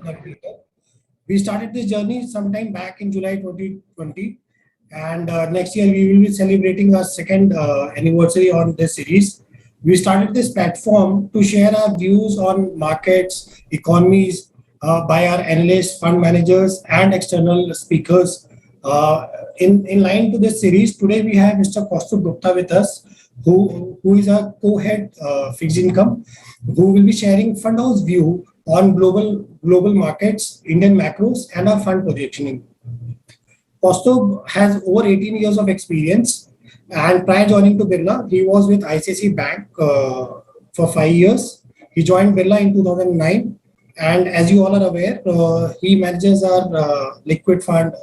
Navigator. We started this journey sometime back in July 2020, and next year we will be celebrating our second anniversary on this series. We started this platform to share our views on markets, economies by our analysts, fund managers, and external speakers. In line to this series, today we have Mr. Kaustubh Gupta with us, who is our co-head fixed income, who will be sharing fund house view on global markets, Indian macros, and our fund positioning. Kaustubh has over 18 years of experience, and prior joining to Birla, he was with ICICI Bank for 5 years. He joined Birla in 2009, and as you all are aware, he manages our liquid fund,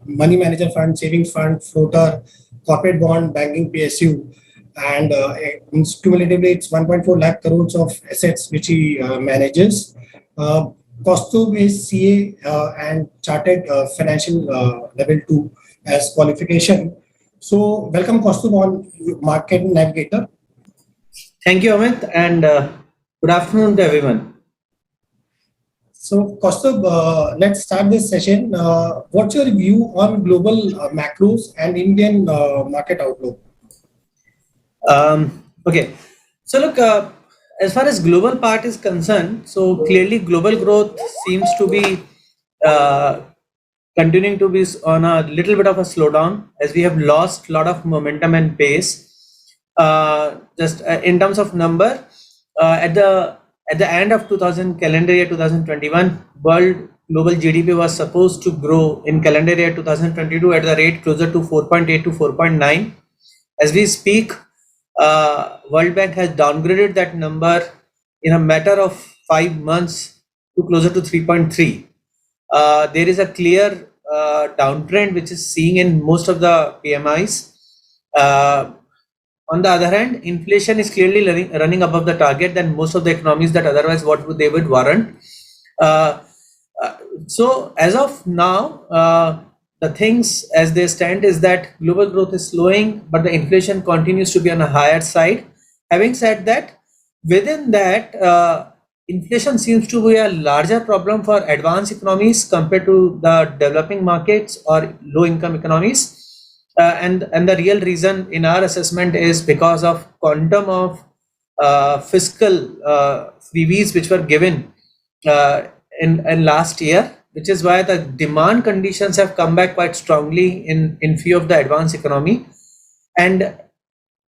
money manager fund, savings fund, floater, corporate bond, banking PSU, and cumulatively it's 1.4 lakh crores of assets which he manages. Uh, Kaustubh is CA and chartered financial level 2 as qualification. So welcome Kaustubh on Market Navigator. Thank you, Amit, and good afternoon to everyone. So Kaustubh, let's start this session. What's your view on global macros and Indian market outlook? Okay, so look, as far as global part is concerned, so clearly global growth seems to be uh, continuing to be on a little bit of a slowdown as we have lost a lot of momentum and pace. Just in terms of number, at the end of 2000 calendar year 2021, world global GDP was supposed to grow in calendar year 2022 at the rate closer to 4.8 to 4.9. As we speak, World Bank has downgraded that number in a matter of 5 months to closer to 3.3. There is a clear downtrend which is seeing in most of the PMIs. Uh, on the other hand, inflation is clearly running above the target than most of the economies that otherwise what would they would warrant. Uh, so as of now, the things as they stand is that global growth is slowing, but the inflation continues to be on a higher side. Having said that, within that, inflation seems to be a larger problem for advanced economies compared to the developing markets or low income economies. And the real reason in our assessment is because of quantum of fiscal freebies which were given uh, in last year, which is why the demand conditions have come back quite strongly in few of the advanced economy. And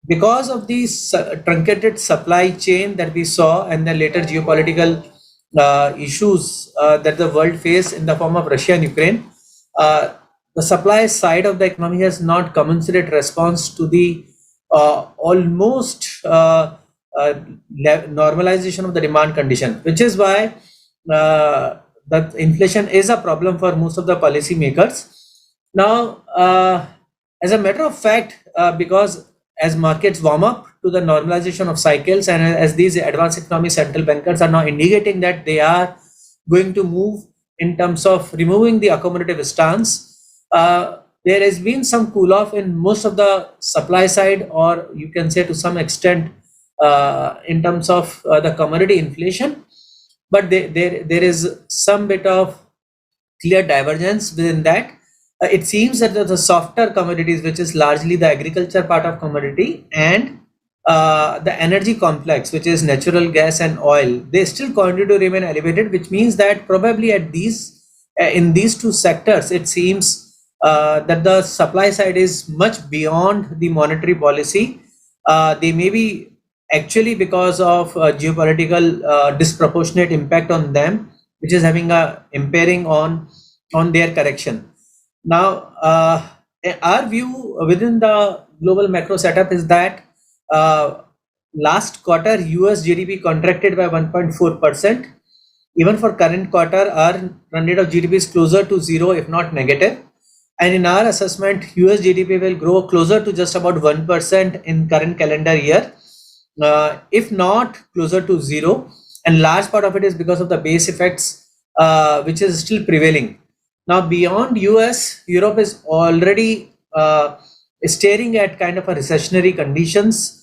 because of these truncated supply chain that we saw and the later geopolitical issues that the world faced in the form of Russia and Ukraine, uh, the supply side of the economy has not commensurate response to the almost normalization of the demand condition, which is why that inflation is a problem for most of the policy makers. Now, as a matter of fact, because as markets warm up to the normalization of cycles and as these advanced economy central bankers are now indicating that they are going to move in terms of removing the accommodative stance, there has been some cool off in most of the supply side, or you can say to some extent in terms of the commodity inflation. But there is some bit of clear divergence within that. It seems that the softer commodities, which is largely the agriculture part of commodity and the energy complex, which is natural gas and oil, they still continue to remain elevated, which means that probably at these in these two sectors, it seems that the supply side is much beyond the monetary policy. They may be actually because of geopolitical disproportionate impact on them, which is having a impairing on their correction. Now, our view within the global macro setup is that uh, last quarter US GDP contracted by 1.4%. Even for current quarter, our run rate of GDP is closer to zero, if not negative. And in our assessment, US GDP will grow closer to just about 1% in current calendar year, if not closer to zero. And large part of it is because of the base effects, which is still prevailing. Now, beyond US, Europe is already staring at kind of a recessionary conditions.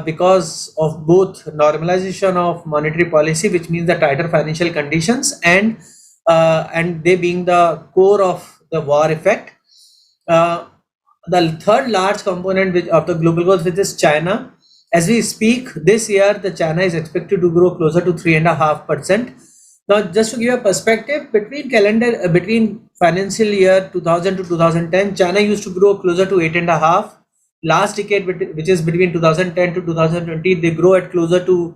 because of both normalization of monetary policy, which means the tighter financial conditions, and they being the core of the war effect. Uh, the third large component of the global growth, which is China. As we speak, this year the China is expected to grow closer to 3.5%. Now, just to give a perspective, between financial year 2000 to 2010, China used to grow closer to 8.5. Last decade, which is between 2010 to 2020, they grow at closer to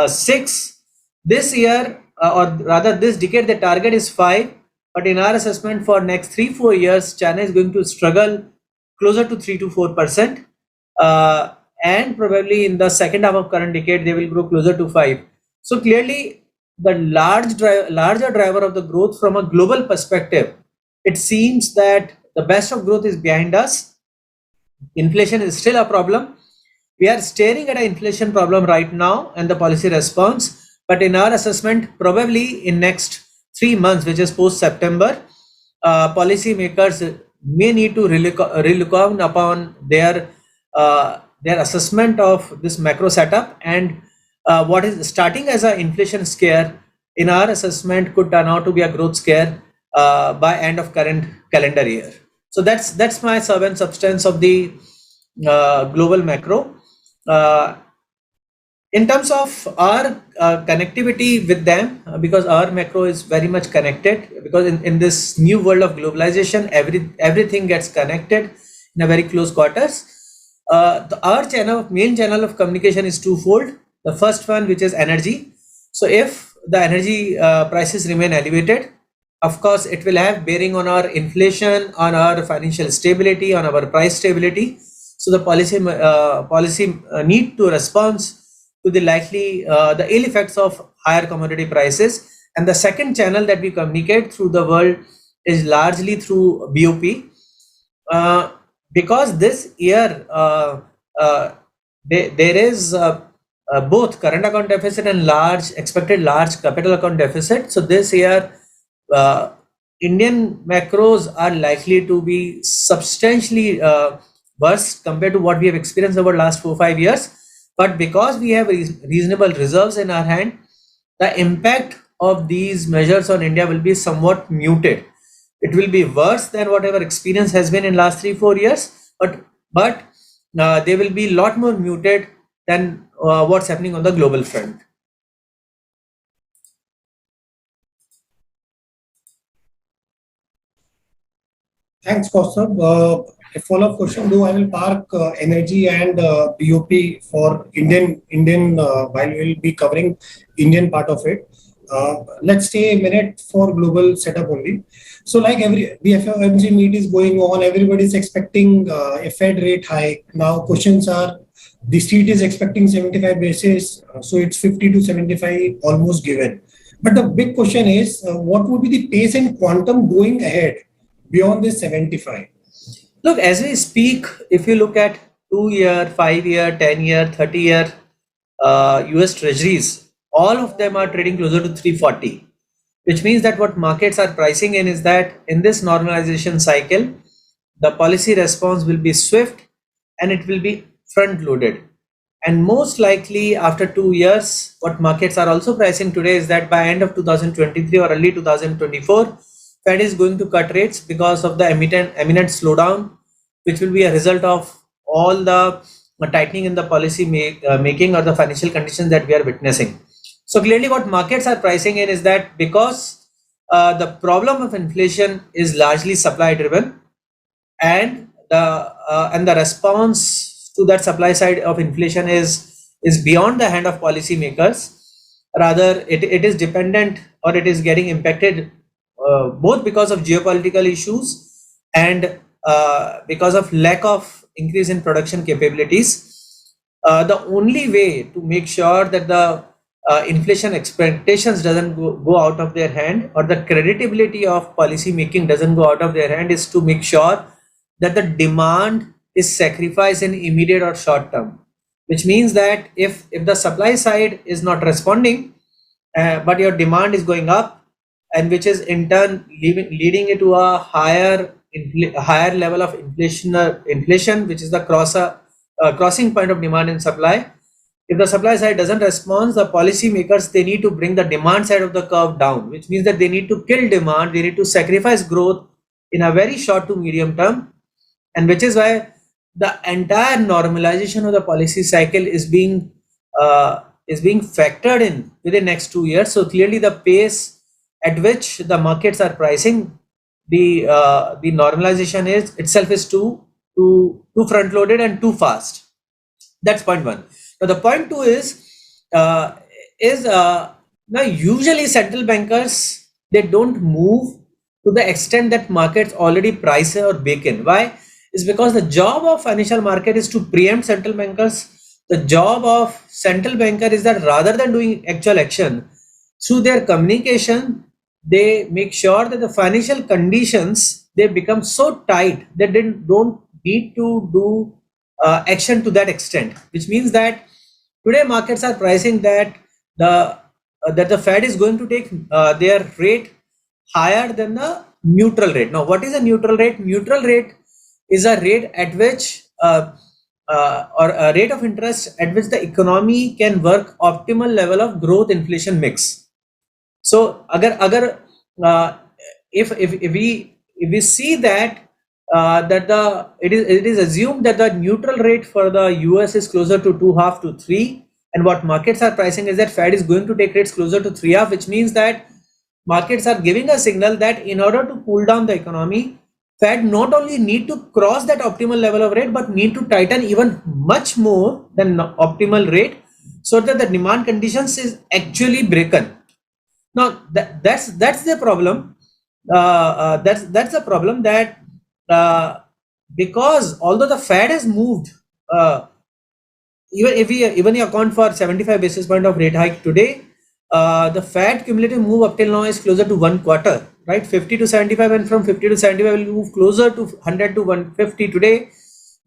6. This year, or rather this decade, the target is 5. But in our assessment for next 3-4 years, China is going to struggle closer to 3 to 4%, and probably in the second half of current decade they will grow closer to 5. So clearly, the larger driver of the growth from a global perspective, it seems that the best of growth is behind us. Inflation is still a problem. We are staring at an inflation problem right now and the policy response. But in our assessment, probably in next 3 months, which is post September, policymakers may need to relook on upon their assessment of this macro setup, and what is starting as an inflation scare, in our assessment, could turn out to be a growth scare by end of current calendar year. So that's my sub and substance of the global macro. Uh, in terms of our connectivity with them, because our macro is very much connected, because in this new world of globalization, everything gets connected in a very close quarters. Our main channel of communication is twofold. The first one, which is energy. So if the energy prices remain elevated, of course, it will have bearing on our inflation, on our financial stability, on our price stability. So the policy need to respond to the ill effects of higher commodity prices. And the second channel that we communicate through the world is largely through BOP. Because this year there is both current account deficit and expected large capital account deficit. So this year Indian macros are likely to be substantially worse compared to what we have experienced over the last 4-5 years. But because we have reasonable reserves in our hand, the impact of these measures on India will be somewhat muted. It will be worse than whatever experience has been in last 3-4 years, but they will be a lot more muted than what's happening on the global front. Thanks, Kaustubh. A follow-up question, though I will park energy and BOP for Indian while we will be covering Indian part of it. Let's stay a minute for global setup only. So, like the FOMC meet is going on, everybody is expecting a Fed rate hike. Now, questions are: the street is expecting 75 basis, so it's 50 to 75 almost given. But the big question is, what would be the pace and quantum going ahead beyond this 75? Look, as we speak, if you look at 2-year, 5-year, 10-year, 30-year US treasuries, all of them are trading closer to 340, which means that what markets are pricing in is that in this normalization cycle, the policy response will be swift and it will be front loaded. And most likely after 2 years, what markets are also pricing today is that by end of 2023 or early 2024, Fed is going to cut rates because of the imminent slowdown, which will be a result of all the tightening in the policy making or the financial conditions that we are witnessing. So clearly what markets are pricing in is that because the problem of inflation is largely supply driven, and the response to that supply side of inflation is beyond the hand of policymakers. Rather, it is dependent, or it is getting impacted both because of geopolitical issues and because of lack of increase in production capabilities. The only way to make sure that the inflation expectations doesn't go out of their hand, or the credibility of policy making doesn't go out of their hand, is to make sure that the demand is sacrificed in immediate or short term, which means that if the supply side is not responding, but your demand is going up, and which is in turn leading it to a higher level of inflation, which is the crossing point of demand and supply. If the supply side doesn't respond, the policy makers, they need to bring the demand side of the curve down, which means that they need to kill demand, they need to sacrifice growth in a very short to medium term, and which is why the entire normalization of the policy cycle is being factored in within next 2 years. So clearly, the pace at which the markets are pricing the normalization is itself is too front loaded and too fast. That's point one. Now the point two uh, is now usually central bankers, they don't move to the extent that markets already price or bake in. Why? Is because the job of financial market is to preempt central bankers. The job of central banker is that rather than doing actual action, through their communication, they make sure that the financial conditions, they become so tight that they don't need to do action to that extent, which means that today markets are pricing that the Fed is going to take their rate higher than the neutral rate. Now, what is a neutral rate? Neutral rate is a rate at which or a rate of interest at which the economy can work optimal level of growth inflation mix. So, agar uh, if we see that that the it is assumed that the neutral rate for the US is closer to 2.5 to 3, and what markets are pricing is that Fed is going to take rates closer to 3.5, which means that markets are giving a signal that in order to cool down the economy, Fed not only need to cross that optimal level of rate, but need to tighten even much more than optimal rate, so that the demand conditions is actually broken. Now that's the problem. That's the problem that uh, because although the Fed has moved, uh, even you account for 75 basis point of rate hike today, the Fed cumulative move up till now is closer to 1 quarter, right? 50 to 75, and from 50 to 75 will move closer to 100 to 150 today.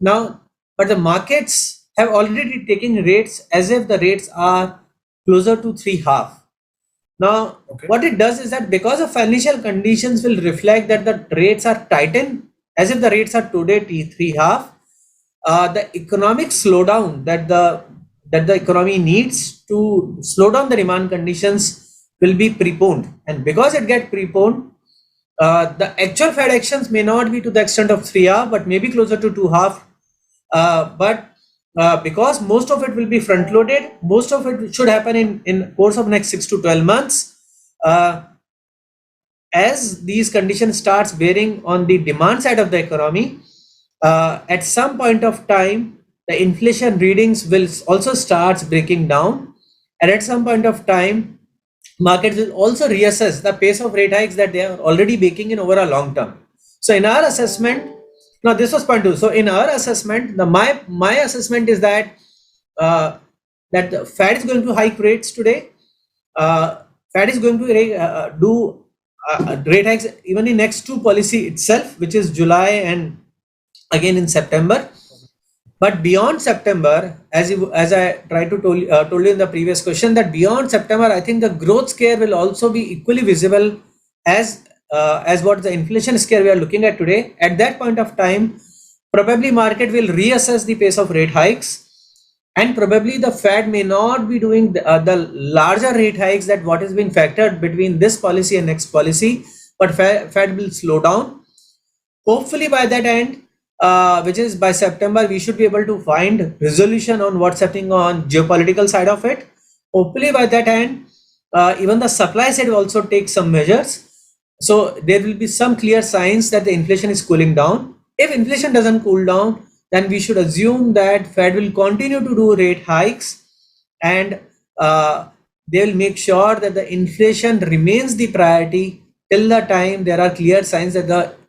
Now, but the markets have already taken rates as if the rates are closer to 3.5. Now, Okay. what it does is that because of financial conditions will reflect that the rates are tightened as if the rates are today T3.5, the economic slowdown that the economy needs to slow down the demand conditions will be preponed, and because it get preponed, the actual Fed actions may not be to the extent of 3.5, but maybe closer to 2.5. But because most of it will be front loaded, most of it should happen in course of next 6 to 12 months. Uh, as these conditions starts bearing on the demand side of the economy, at some point of time, the inflation readings will also starts breaking down, and at some point of time, markets will also reassess the pace of rate hikes that they are already baking in over a long term. So in our assessment, now this was point two. So in our assessment, my assessment is that that the Fed is going to hike rates today. Fed is going to do rate hikes even in next two policy itself, which is July and again in September. But beyond September, as I tried to told you in the previous question, that beyond September, I think the growth scare will also be equally visible as what the inflation scare we are looking at today. At that point of time, probably market will reassess the pace of rate hikes, and probably the Fed may not be doing the larger rate hikes that what has been factored between this policy and next policy, but Fed will slow down. Hopefully by that end, which is by September, we should be able to find resolution on what's happening on geopolitical side of it. Hopefully by that end, even the supply side will also take some measures. So there will be some clear signs that the inflation is cooling down. If inflation doesn't cool down, then we should assume that Fed will continue to do rate hikes, and they will make sure that the inflation remains the priority till the time there are clear signs that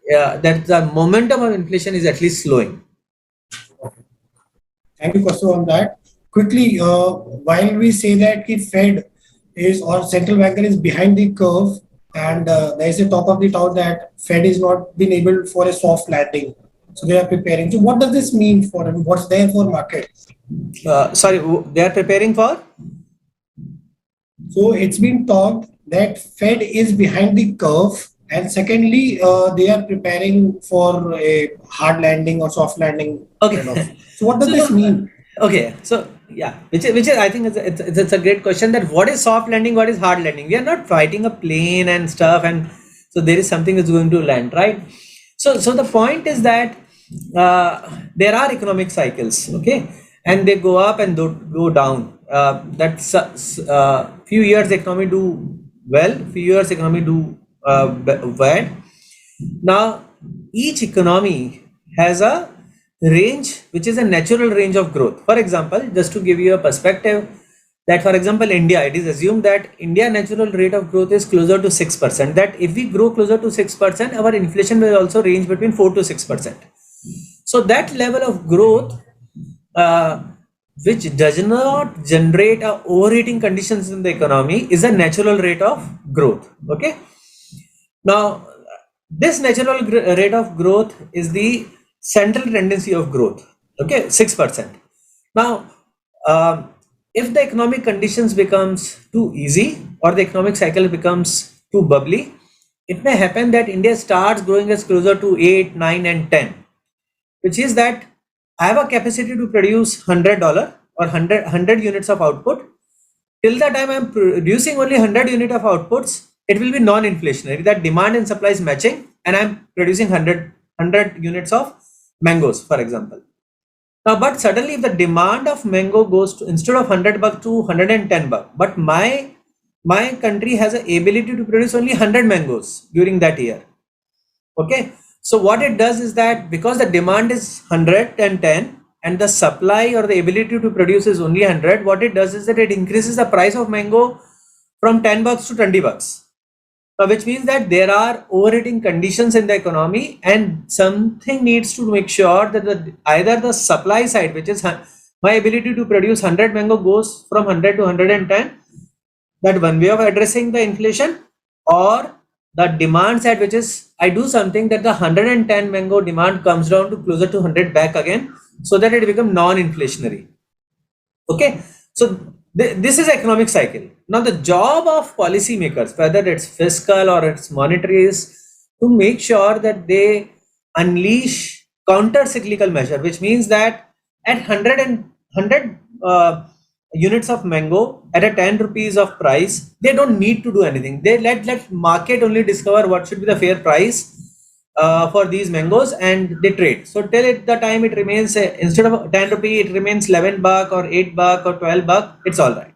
the momentum of inflation is at least slowing. Thank you, Kaustubh, on that. Quickly, while we say that the Fed is or central banker is behind the curve, and there is a talk of the town that Fed is not been able for a soft landing, so they are preparing. So, what does this mean for them? What's there for market? Sorry, they are preparing for? So, it's been talked that Fed is behind the curve, And secondly, they are preparing for a hard landing or soft landing Okay. kind of. So what does So this mean? okay, so yeah, which is I think it's a great question, that what is soft landing, what is hard landing. We are not fighting a plane and stuff, and so there is something that's going to land, right? So the point is that there are economic cycles, okay, and they go up and go down. That's few years economy do well, few years economy do bad. Now, each economy has a range which is a natural range of growth. For example, just to give you a perspective, that for example, India, it is assumed that India natural rate of growth is closer to 6%. That if we grow closer to 6%, our inflation will also range between 4 to 6%. So that level of growth, uh, which does not generate a overheating conditions in the economy, is a natural rate of growth. Okay. Now, this natural rate of growth is the central tendency of growth. Okay, 6%. Now, if the economic conditions becomes too easy or the economic cycle becomes too bubbly, it may happen that India starts growing as closer to 8, 9, and 10, which is that I have a capacity to produce $100 or 100 units of output. Till the time I'm producing only 100 unit of outputs, it will be non-inflationary. That demand and supply is matching, and I'm producing 100 units of mangoes, for example. Now, but suddenly, if the demand of mango goes to, instead of 100 bucks, to 110 bucks, but my country has an ability to produce only 100 mangoes during that year. Okay, so what it does is that because the demand is 110 and the supply or the ability to produce is only 100, what it does is that it increases the price of mango from 10 bucks to 20 bucks, which means that there are overheating conditions in the economy, and something needs to make sure that either the supply side, which is my ability to produce 100 mango, goes from 100 to 110. That one way of addressing the inflation, or the demand side, which is I do something that the 110 mango demand comes down to closer to 100 back again, so that it becomes non-inflationary. Okay, so this is economic cycle. Now the job of policymakers, whether it's fiscal or it's monetary, is to make sure that they unleash counter cyclical measure, which means that at 100 units of mango at a 10 rupees of price, they don't need to do anything. They let market only discover what should be the fair price for these mangoes, and they trade. So till the time it remains, instead of 10 rupee, it remains 11 buck or 8 buck or 12 buck, it's all right.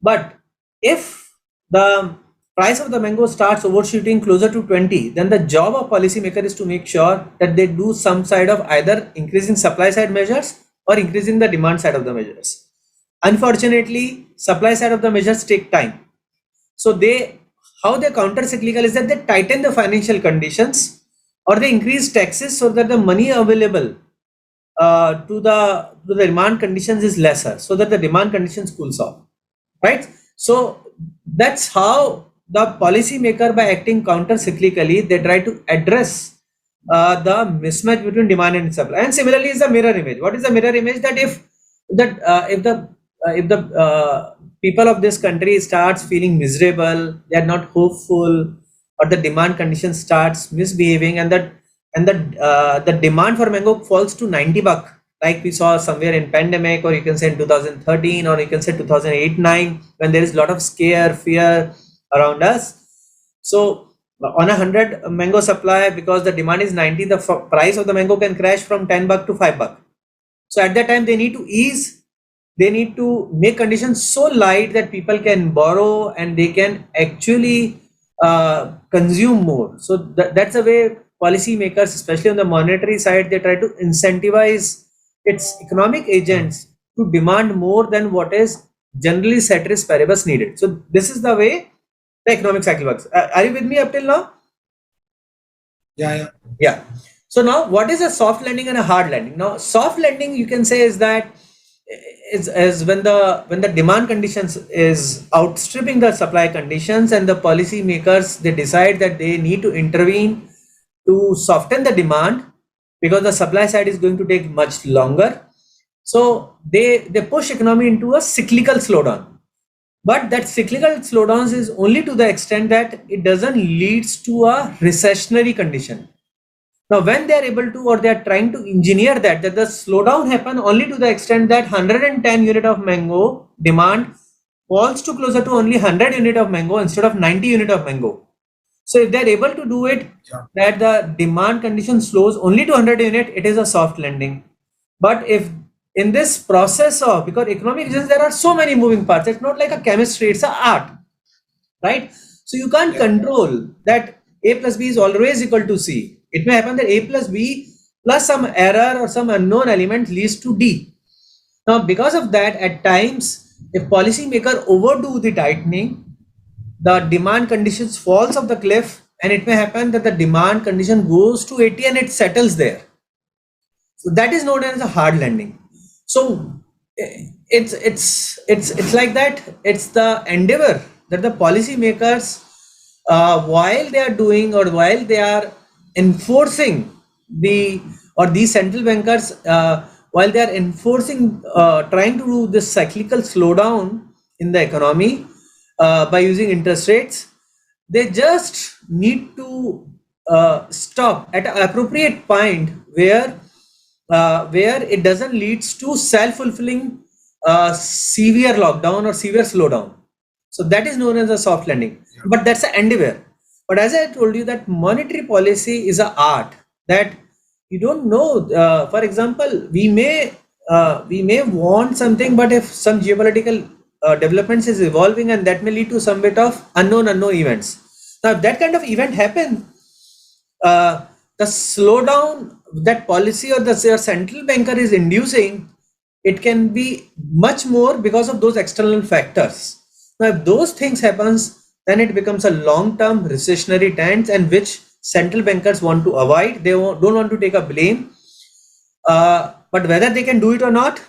But if the price of the mango starts overshooting closer to 20, then the job of policymaker is to make sure that they do some side of either increasing supply side measures or increasing the demand side of the measures. Unfortunately, supply side of the measures take time. So how they counter cyclical is that they tighten the financial conditions or they increase taxes so that the money available to the demand conditions is lesser, so that the demand conditions cools off, right? So that's how the policymaker, by acting counter cyclically, they try to address the mismatch between demand and supply. And similarly is the mirror image. What is the mirror image? That if the people of this country starts feeling miserable, they are not hopeful, or the demand condition starts misbehaving, and the demand for mango falls to 90 buck, like we saw somewhere in pandemic, or you can say in 2013, or you can say 2008-9, when there is a lot of fear around us. So on 100 mango supply, because the demand is 90, the price of the mango can crash from 10 buck to 5 buck. So at that time they need to ease, they need to make conditions so light that people can borrow and they can actually consume more. So that's the way policymakers, especially on the monetary side, they try to incentivize its economic agents to demand more than what is generally ceteris paribus needed. So this is the way the economic cycle works. Are you with me up till now? Yeah, yeah. Yeah. So now, what is a soft landing and a hard landing? Now, soft landing, you can say, is that is when the demand conditions is outstripping the supply conditions, and the policy makers, they decide that they need to intervene to soften the demand, because the supply side is going to take much longer. So they push economy into a cyclical slowdown. But that cyclical slowdowns is only to the extent that it doesn't leads to a recessionary condition. Now, when they are able to, or they are trying to engineer that the slowdown happen only to the extent that 110 unit of mango demand falls to closer to only 100 unit of mango instead of 90 unit of mango. So if they're able to do it, Yeah. that the demand condition slows only to 100 unit, it is a soft landing. But if in this process of, because economic reasons, there are so many moving parts, it's not like a chemistry, it's a art, right? So you can't Yeah. control that A plus B is always equal to C. It may happen that A plus B plus some error or some unknown element leads to D. Now, because of that, at times, if policymaker overdo the tightening, the demand conditions falls off the cliff, and it may happen that the demand condition goes to 80 and it settles there. So that is known as a hard landing. So it's like that. It's the endeavor that the policymakers, while they are doing or while they are enforcing the, or these central bankers, while they are enforcing, trying to do this cyclical slowdown in the economy by using interest rates, they just need to stop at an appropriate point where it doesn't leads to self-fulfilling severe lockdown or severe slowdown. So that is known as a soft landing, but that's an endeavor. But as I told you, that monetary policy is an art that you don't know. For example, we may want something, but if some geopolitical developments is evolving, and that may lead to some bit of unknown events. Now, if that kind of event happens, the slowdown that policy or the central banker is inducing, it can be much more because of those external factors. Now, if those things happens, then it becomes a long-term recessionary trend, and which central bankers want to avoid. They don't want to take a blame, but whether they can do it or not.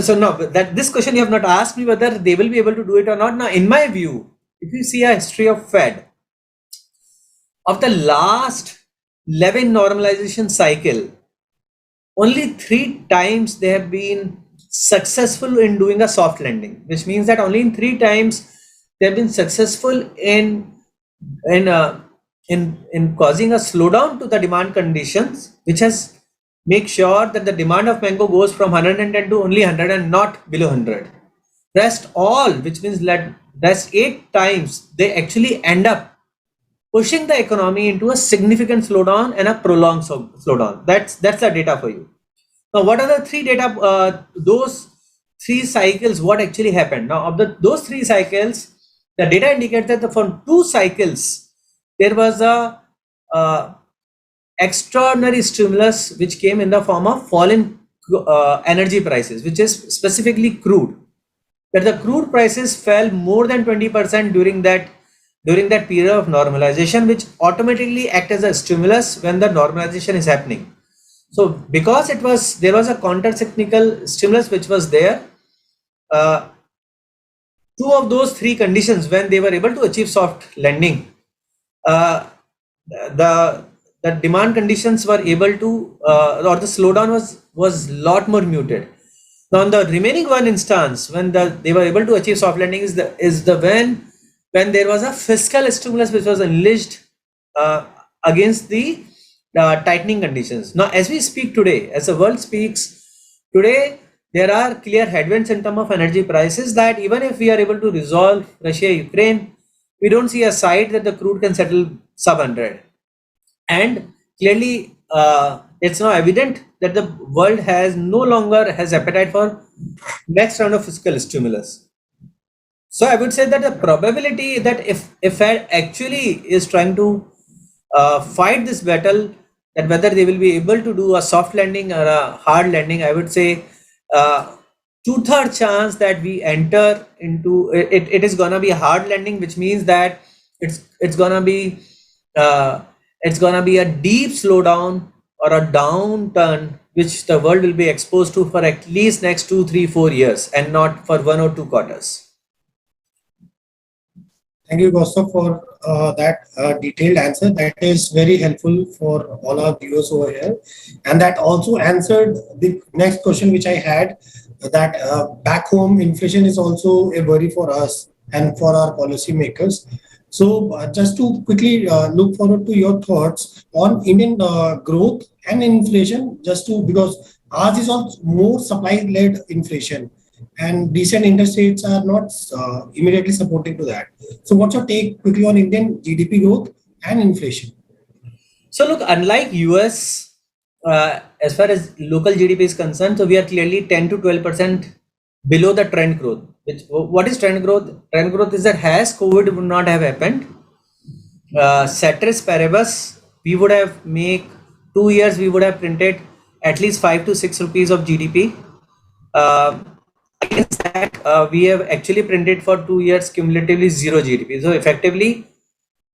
So no, that this question you have not asked me whether they will be able to do it or not. Now, in my view, if you see a history of Fed, of the last 11 normalization cycle, only 3 times they have been successful in doing a soft landing, which means that only in 3 times they have been successful in uh, in causing a slowdown to the demand conditions, which has make sure that the demand of mango goes from 110 to only 100 and not below 100. Rest all, which means that rest 8 times they actually end up pushing the economy into a significant slowdown and a prolonged slowdown. That's the data for you. Now, what are the three data? Those 3 cycles, what actually happened? Now, of those 3 cycles, the data indicates that from 2 cycles there was a extraordinary stimulus which came in the form of fall in energy prices, which is specifically crude. That the crude prices fell more than 20% during that period of normalization, which automatically act as a stimulus when the normalization is happening. So because there was a counter cyclical stimulus which was there, uh, 2 of those 3 conditions, when they were able to achieve soft landing, uh, the demand conditions were able to, or the slowdown was lot more muted. Now, on the remaining one instance, when they were able to achieve soft landing, is the when there was a fiscal stimulus which was unleashed against the tightening conditions. Now, as we speak today, as the world speaks today, there are clear headwinds in terms of energy prices, that even if we are able to resolve Russia-Ukraine, we don't see a sight that the crude can settle sub 100. And clearly, it's now evident that the world has no longer has appetite for next round of fiscal stimulus. So I would say that the probability that if Fed actually is trying to fight this battle, that whether they will be able to do a soft landing or a hard landing, I would say 2/3 chance that we enter into it. It is gonna be a hard landing, which means that it's gonna be uh, it's gonna be a deep slowdown or a downturn, which the world will be exposed to for at least next 2, 3, 4 years, and not for 1 or 2 quarters. Thank you, Gaustav, for that detailed answer. That is very helpful for all our viewers over here. And that also answered the next question which I had. that back home inflation is also a worry for us and for our policymakers. So just to quickly look forward to your thoughts on Indian growth and inflation, just to because ours is on more supply-led inflation, and recent interest rates are not immediately supporting to that. So what's your take quickly on Indian GDP growth and inflation? So look, unlike US, as far as local GDP is concerned, so we are clearly 10 to 12% below the trend growth. Which what is trend growth? Trend growth is that has COVID would not have happened, ceteris paribus, we would have make 2 years we would have printed at least 5 to 6 rupees of GDP. Uh, Against that, we have actually printed for 2 years cumulatively zero GDP. So effectively,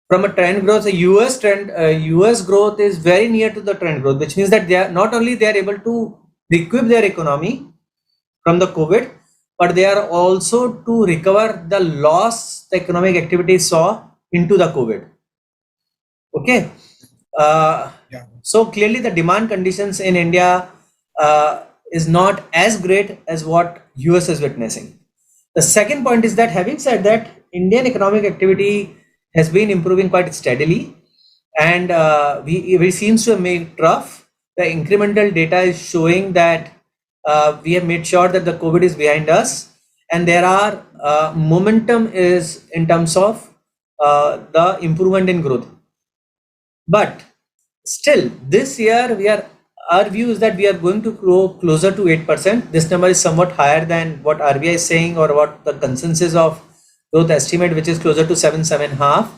from a trend growth, the US growth is very near to the trend growth, which means that they are not only they are able to recoup their economy from the COVID, but they are also to recover the loss the economic activity saw into the COVID. Okay. Yeah. So clearly the demand conditions in India is not as great as what US is witnessing. The second point is that having said that, Indian economic activity has been improving quite steadily, and we seems to have made trough. The incremental data is showing that we have made sure that the COVID is behind us, and there are momentum is in terms of the improvement in growth. But still, this year our view is that we are going to grow closer to 8%. This number is somewhat higher than what RBI is saying or what the consensus of growth estimate, which is closer to 7.5.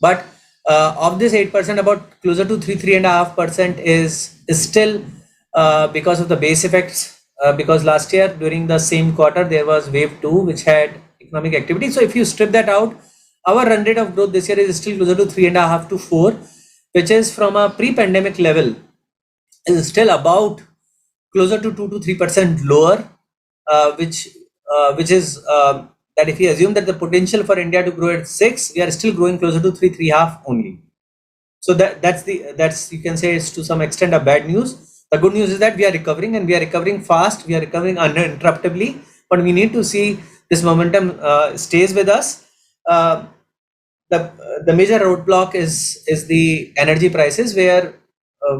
But of this 8%, about closer to 3.5% is still because of the base effects. Because last year during the same quarter there was wave 2, which had economic activity. So if you strip that out, our run rate of growth this year is still closer to 3.5 to 4, which is from a pre-pandemic level is still about closer to 2 to 3% lower, which is that if we assume that the potential for India to grow at 6, we are still growing closer to 3.5 only. So that's you can say is to some extent a bad news. The good news is that we are recovering, and we are recovering fast. We are recovering uninterruptedly, but we need to see this momentum stays with us. Uh, the major roadblock is the energy prices, where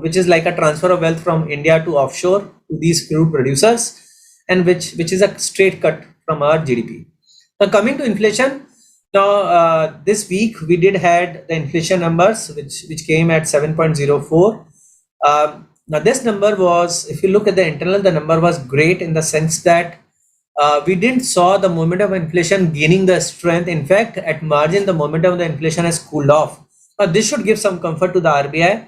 which is like a transfer of wealth from India to offshore to these crude producers, and which is a straight cut from our GDP. Now coming to inflation, now this week we did had the inflation numbers which came at 7.04. Now this number was, if you look at the internal, the number was great in the sense that we didn't saw the momentum of inflation gaining the strength. In fact, at margin, the momentum of the inflation has cooled off. Now, this should give some comfort to the RBI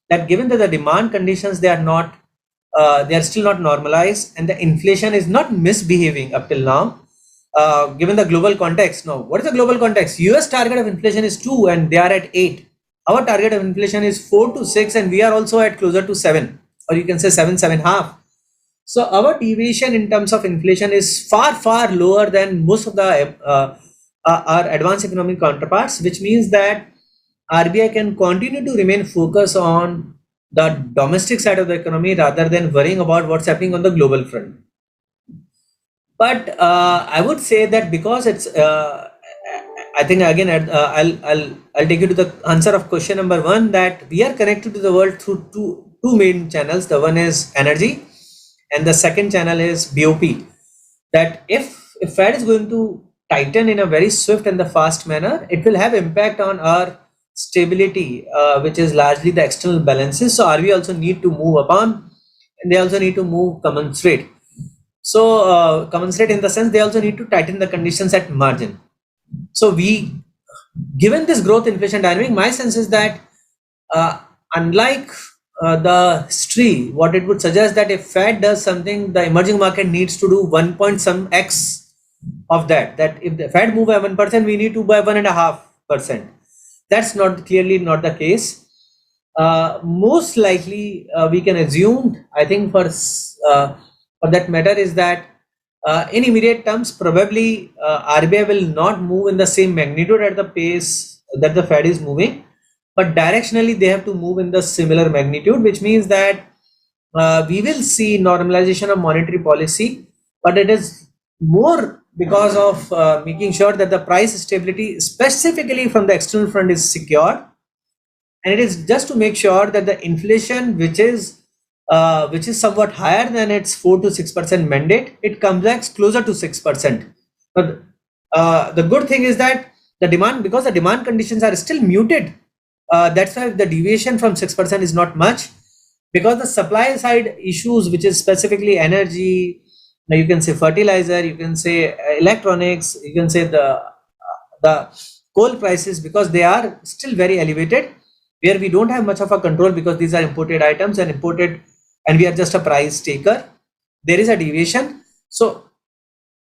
that given that the demand conditions they are still not normalized, and the inflation is not misbehaving up till now. Given the global context, now what is the global context? US target of inflation is 2, and they are at 8. Our target of inflation is 4 to 6, and we are also at closer to 7, or you can say 7.5. So our deviation in terms of inflation is far lower than most of the our advanced economic counterparts, which means that RBI can continue to remain focused on the domestic side of the economy rather than worrying about what's happening on the global front. But I would say that because it's, I think again, I'll take you to the answer of question number 1, that we are connected to the world through two main channels. The one is energy, and the second channel is BOP. That if Fed is going to tighten in a very swift and the fast manner, it will have impact on our stability, which is largely the external balances. So RBI also need to move upon, and they also need to move commensurate. So commensurate in the sense they also need to tighten the conditions at margin. So given this growth inflation dynamic, my sense is that unlike the history, what it would suggest that if Fed does something, the emerging market needs to do 1 point some X of that. That if the Fed move by 1%, we need to buy 1.5%. That's clearly not the case. Most likely, we can assume, I think for that matter, is that in immediate terms, probably RBI will not move in the same magnitude at the pace that the Fed is moving, but directionally they have to move in the similar magnitude, which means that we will see normalization of monetary policy but it is more because of making sure that the price stability, specifically from the external front, is secured, and it is just to make sure that the inflation, which is somewhat higher than its 4 to 6% mandate, it comes back closer to 6%. But the good thing is that the demand, because the demand conditions are still muted, that's why the deviation from 6% is not much. Because the supply side issues, which is specifically energy, you can say fertilizer, you can say electronics, you can say the coal prices, because they are still very elevated, where we don't have much of a control because these are imported items and imported, and we are just a price taker. There is a deviation. So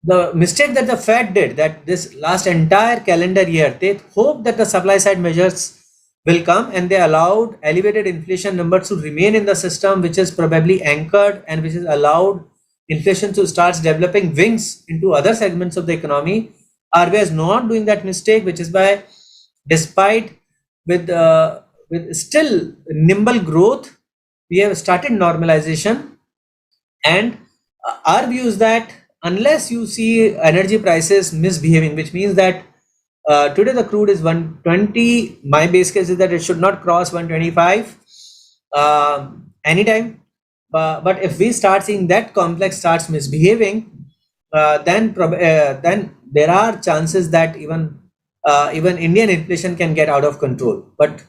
the mistake that the Fed did, that this last entire calendar year, they hoped that the supply side measures will come, and they allowed elevated inflation numbers to remain in the system, which is probably anchored and which is allowed inflation to start developing wings into other segments of the economy. RBI is not doing that mistake, which is why, despite with still nimble growth, we have started normalization. And our view is that unless you see energy prices misbehaving, which means that today the crude is 120, my base case is that it should not cross 125 anytime. But if we start seeing that complex starts misbehaving, then there are chances that even Indian inflation can get out of control. But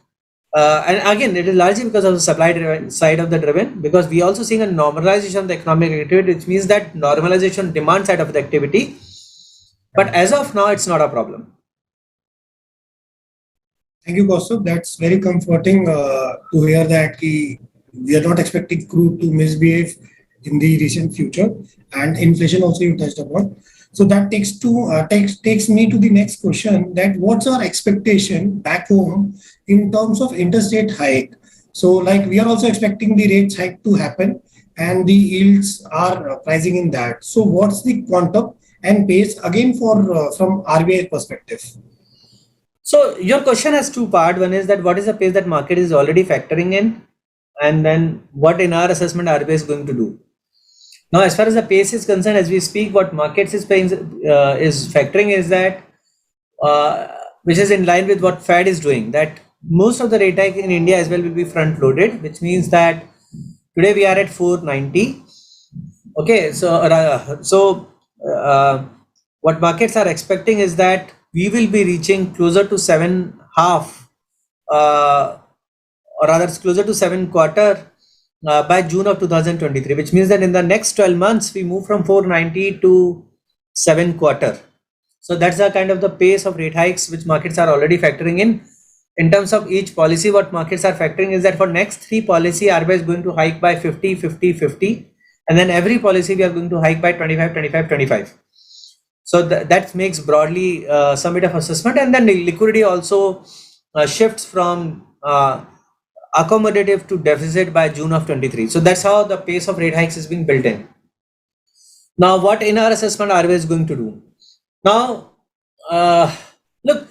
and again, it is largely because of the supply driven side of the driven, because we also seeing a normalization of the economic activity, which means that normalization demand side of the activity. But as of now, it's not a problem. Thank you, Kaustav. That's very comforting to hear that we are not expecting crude to misbehave in the recent future, and inflation also you touched upon. So that takes me to the next question: that what's our expectation back home in terms of interest rate hike? So like we are also expecting the rates hike to happen, and the yields are pricing in that. So what's the quantum and pace again for from RBI perspective? So your question has two parts. One is that what is the pace that market is already factoring in, and then what in our assessment RBI is going to do. Now, as far as the pace is concerned, as we speak, what markets is paying is factoring is that, which is in line with what Fed is doing, that most of the rate hike in India as well will be front loaded, which means that today we are at 490. Okay, so what markets are expecting is that we will be reaching closer to 7.5, or rather closer to 7 quarter by June of 2023, which means that in the next 12 months we move from 490 to 7 quarter. So that's the kind of the pace of rate hikes which markets are already factoring in. In terms of each policy, what markets are factoring is that for next 3 policy, RBI is going to hike by 50, 50, 50, and then every policy we are going to hike by 25, 25, 25. So that makes broadly some bit of assessment, and then the liquidity also shifts from accommodative to deficit by June of 23. So that's how the pace of rate hikes is being built in. Now, what in our assessment RBI is going to do? Now, look,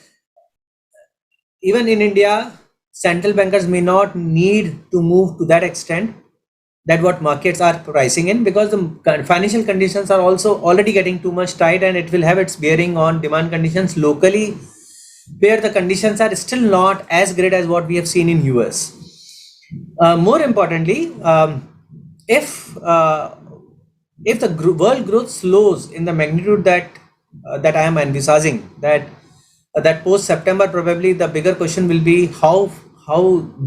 even in India, central bankers may not need to move to that extent that what markets are pricing in, because the financial conditions are also already getting too much tight, and it will have its bearing on demand conditions locally, where the conditions are still not as great as what we have seen in US. More importantly, if the world growth slows in the magnitude that I am envisaging, that post September, probably the bigger question will be how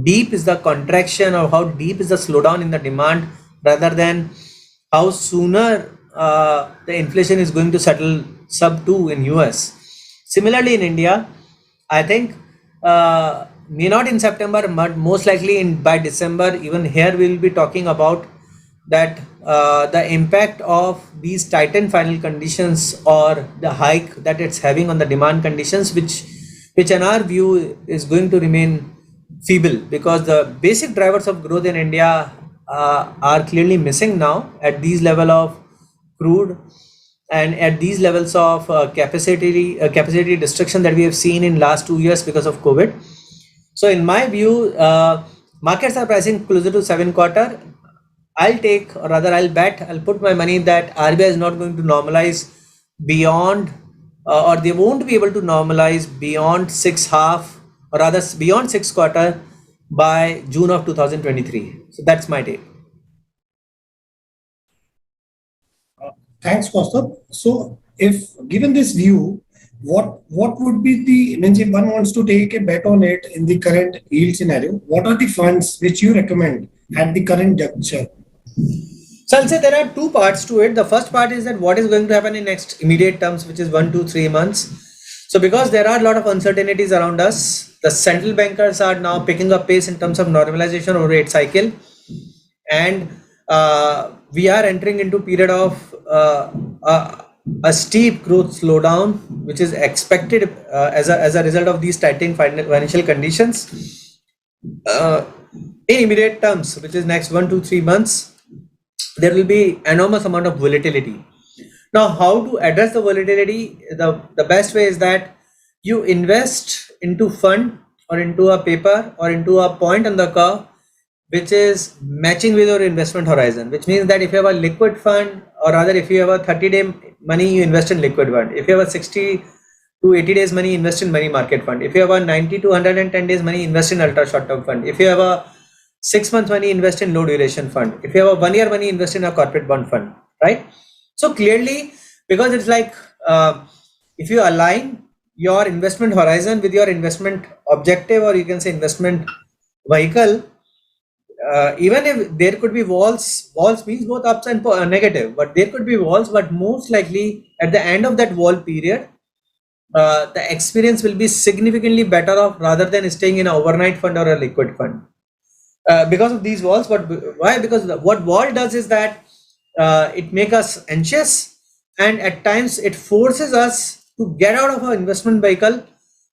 deep is the contraction, or how deep is the slowdown in the demand, rather than how sooner the inflation is going to settle sub 2 in US. Similarly, in India, I think may not in September, but most likely by December. Even here, we will be talking about that the impact of these tightened final conditions, or the hike that it's having on the demand conditions, which in our view is going to remain feeble, because the basic drivers of growth in India are clearly missing now at these level of crude, and at these levels of capacity destruction that we have seen in last 2 years because of COVID. So in my view, markets are pricing closer to 7 quarter. or rather I'll put my money that RBI is not going to normalize beyond, or they won't be able to normalize beyond six half, or rather beyond six quarter by June of 2023. So that's my take. Thanks, Kaustubh. So, if given this view, what would be the, means if one wants to take a bet on it in the current yield scenario, what are the funds which you recommend at the current juncture? So I'll say there are two parts to it. The first part is that what is going to happen in next immediate terms, which is 1 to 3 months. So because there are a lot of uncertainties around us, the central bankers are now picking up pace in terms of normalization of rate cycle, and we are entering into period of a steep growth slowdown, which is expected as a result of these tightening financial conditions. In immediate terms, which is next 1 to 3 months, there will be enormous amount of volatility. Now, how to address the volatility? The best way is that you invest into fund or into a paper or into a point on the curve which is matching with your investment horizon, which means that if you have a liquid fund, or rather if you have a 30-day money, you invest in liquid fund. If you have a 60 to 80 days money, invest in money market fund. If you have a 90 to 110 days money, invest in ultra short term fund. If you have a 6 month money, invest in low duration fund. If you have a 1 year money, invest in a corporate bond fund, right? So clearly, because it's like, if you align your investment horizon with your investment objective, or you can say investment vehicle, even if there could be walls means both ups and negative, but there could be walls, but most likely at the end of that wall period, the experience will be significantly better off rather than staying in an overnight fund or a liquid fund. Because of these walls. But why? Because what wall does is that it makes us anxious, and at times it forces us to get out of our investment vehicle.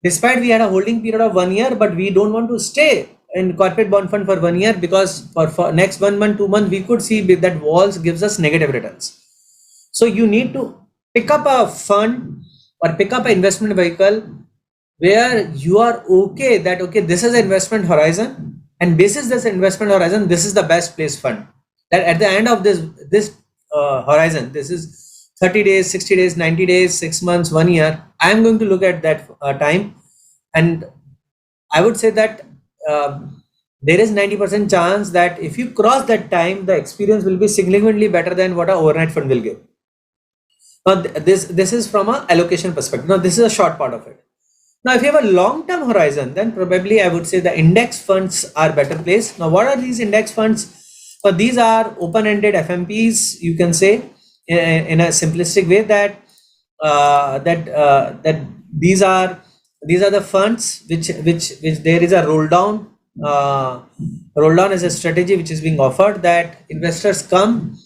Despite we had a holding period of 1 year, but we don't want to stay in corporate bond fund for 1 year, because for next 1 month, 2 months, we could see that walls gives us negative returns. So you need to pick up a fund or pick up an investment vehicle where you are okay that, okay, this is an investment horizon, and basis this investment horizon, this is the best place fund. That at the end of this horizon, this is 30 days, 60 days, 90 days, 6 months, 1 year, I am going to look at that time, and I would say that there is 90% chance that if you cross that time, the experience will be significantly better than what a overnight fund will give. Now, this is from a allocation perspective. Now, this is a short part of it. Now, if you have a long-term horizon, then probably I would say the index funds are better placed. Now, what are these index funds? These are open-ended FMPs, you can say, in a simplistic way, that that these are the funds which there is a roll down. Roll down is a strategy which is being offered, that investors come,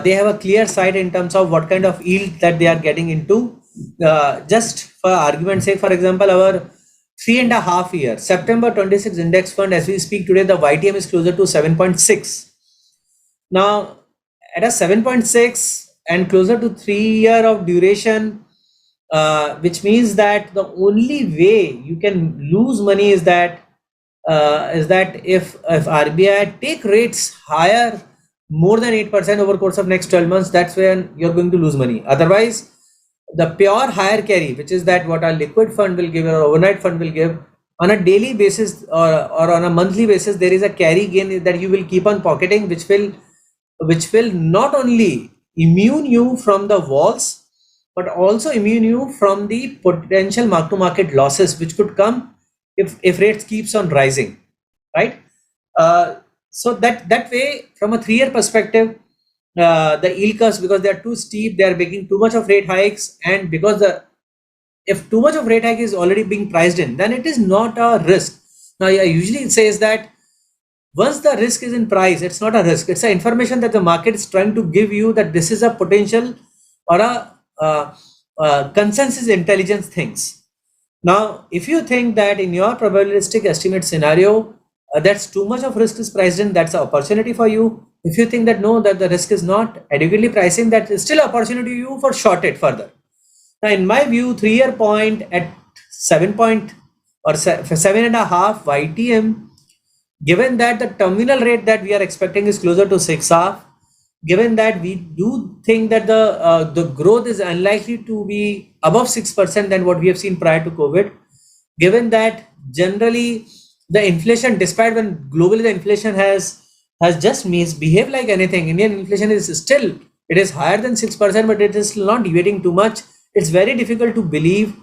they have a clear sight in terms of what kind of yield that they are getting into. Just for argument's sake, for example, our 3.5 year September 26 index fund, as we speak today, the YTM is closer to 7.6. Now, at a 7.6 and closer to 3 year of duration, which means that the only way you can lose money is that if RBI take rates higher more than 8% over course of next 12 months, that's when you're going to lose money. Otherwise, the pure higher carry, which is that what a liquid fund will give or overnight fund will give, on a daily basis or on a monthly basis, there is a carry gain that you will keep on pocketing, which will not only immune you from the walls, but also immune you from the potential mark-to-market losses which could come if rates keeps on rising, right? So that way, from a 3 year perspective, the yield curves, because they are too steep, they are making too much of rate hikes, and because if too much of rate hike is already being priced in, then it is not a risk. Now, I usually says that once the risk is in price, it's not a risk, it's an information that the market is trying to give you, that this is a potential or a consensus intelligence things. Now, if you think that in your probabilistic estimate scenario, that's too much of risk is priced in, that's an opportunity for you. If you think that no, that the risk is not adequately pricing, that is still an opportunity for you for short it further. Now, in my view, 3 year point at 7 point or 7.5 YTM Given that the terminal rate that we are expecting is closer to 6.5, given that we do think that the growth is unlikely to be above 6% than what we have seen prior to COVID, given that generally the inflation, despite when globally the inflation has just misbehaved like anything, Indian inflation is still, it is higher than 6%, but it is still not deviating too much. It's very difficult to believe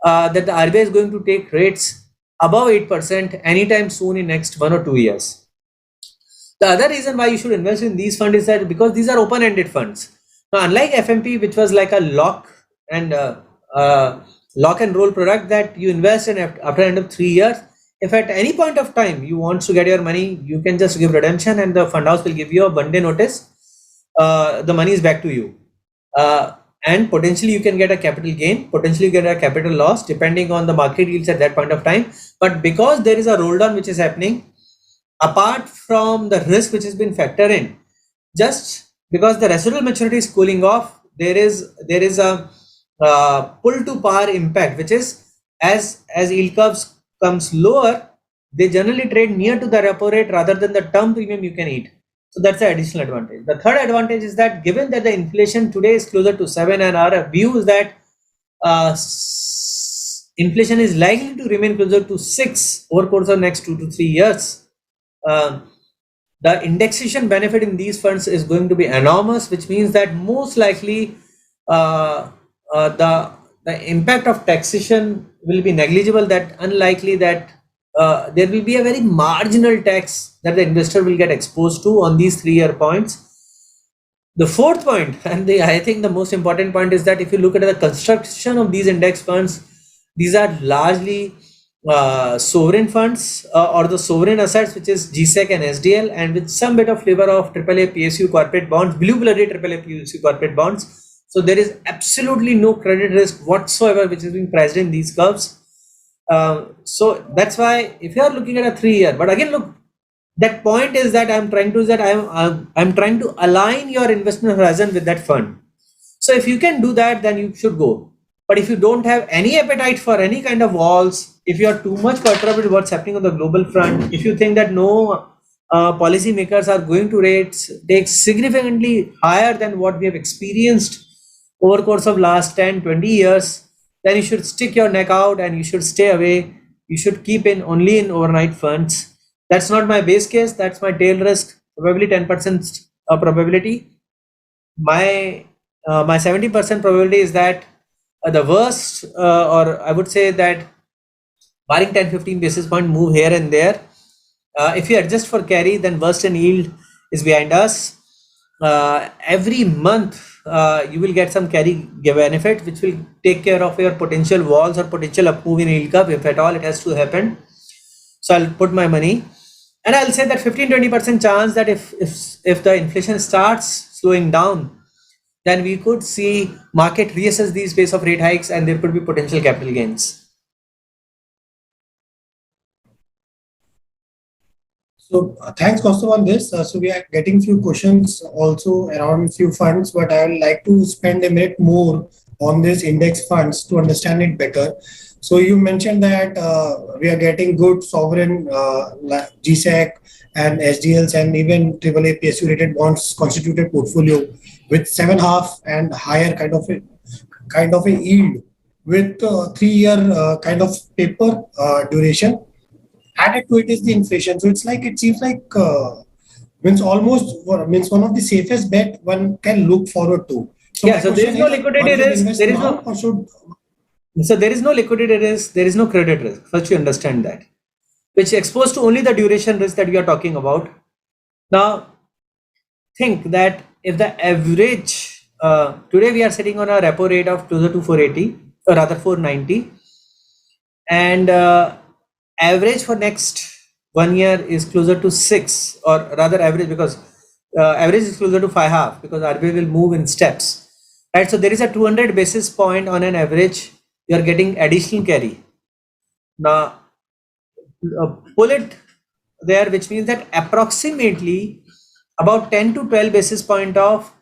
that the RBI is going to take rates above 8% anytime soon in next 1 or 2 years. The other reason why you should invest in these funds is that because these are open-ended funds. Now, unlike FMP, which was like a and lock and roll product that you invest in after end of 3 years, if at any point of time you want to get your money, you can just give redemption and the fund house will give you a 1 day notice. The money is back to you. And potentially you can get a capital gain, potentially get a capital loss depending on the market yields at that point of time. But because there is a roll down which is happening, apart from the risk which has been factored in, just because the residual maturity is cooling off, there is a pull to par impact, which is as yield curves comes lower, they generally trade near to the repo rate rather than the term premium you can eat. So that's the additional advantage. The third advantage is that given that the inflation today is closer to 7 and our view is that inflation is likely to remain closer to 6 over course of next 2 to 3 years, uh, the indexation benefit in these funds is going to be enormous, which means that most likely uh, the impact of taxation will be negligible. That unlikely that there will be a very marginal tax that the investor will get exposed to on these 3 year points. The fourth point, and I think the most important point, is that if you look at the construction of these index funds, these are largely sovereign funds or the sovereign assets, which is GSEC and SDL, and with some bit of flavor of AAA PSU corporate bonds, blue blooded AAA PSU corporate bonds. So there is absolutely no credit risk whatsoever which is being priced in these curves. So that's why if you are looking at a 3 year, but again, look, that point is that I'm trying to is that I'm trying to align your investment horizon with that fund. So if you can do that, then you should go. But if you don't have any appetite for any kind of walls, if you are too much perturbed with what's happening on the global front, if you think that no policy makers are going to rates take significantly higher than what we have experienced over course of last 10-20 years, then you should stick your neck out and you should stay away. You should keep in only in overnight funds. That's not my base case. That's my tail risk, probably 10% probability. My 70% probability is that the worst, or I would say that barring 10-15 basis point move here and there, if you adjust for carry, then worst in yield is behind us. Every month you will get some carry benefit, which will take care of your potential walls or potential up move in yield curve, if at all it has to happen. So I'll put my money, and I'll say that 15-20% chance that if the inflation starts slowing down, then we could see market reassess the pace of rate hikes and there could be potential capital gains. So thanks, Kaustubh, on this. So we are getting few questions also around few funds, but I would like to spend a minute more on this index funds to understand it better. So you mentioned that we are getting good sovereign GSEC and SDLs and even AAA PSU rated bonds constituted portfolio with 7.5 and higher kind of a yield with 3 year kind of paper duration. Added to it is the inflation. So it's like it seems like means almost means one of the safest bet one can look forward to. So yeah, so there is no liquidity risk. There is no so there is no liquidity risk. There is no credit risk. First, you understand that, which exposed to only the duration risk that we are talking about. Now, think that if the average today we are sitting on a repo rate of closer to 480 or rather 490, and average for next 1 year is closer to 6, or rather average, because average is closer to 5.5 because RBI will move in steps, right? So there is a 200 basis point on an average. You are getting additional carry. Now pull it there, which means that approximately about 10 to 12 basis point of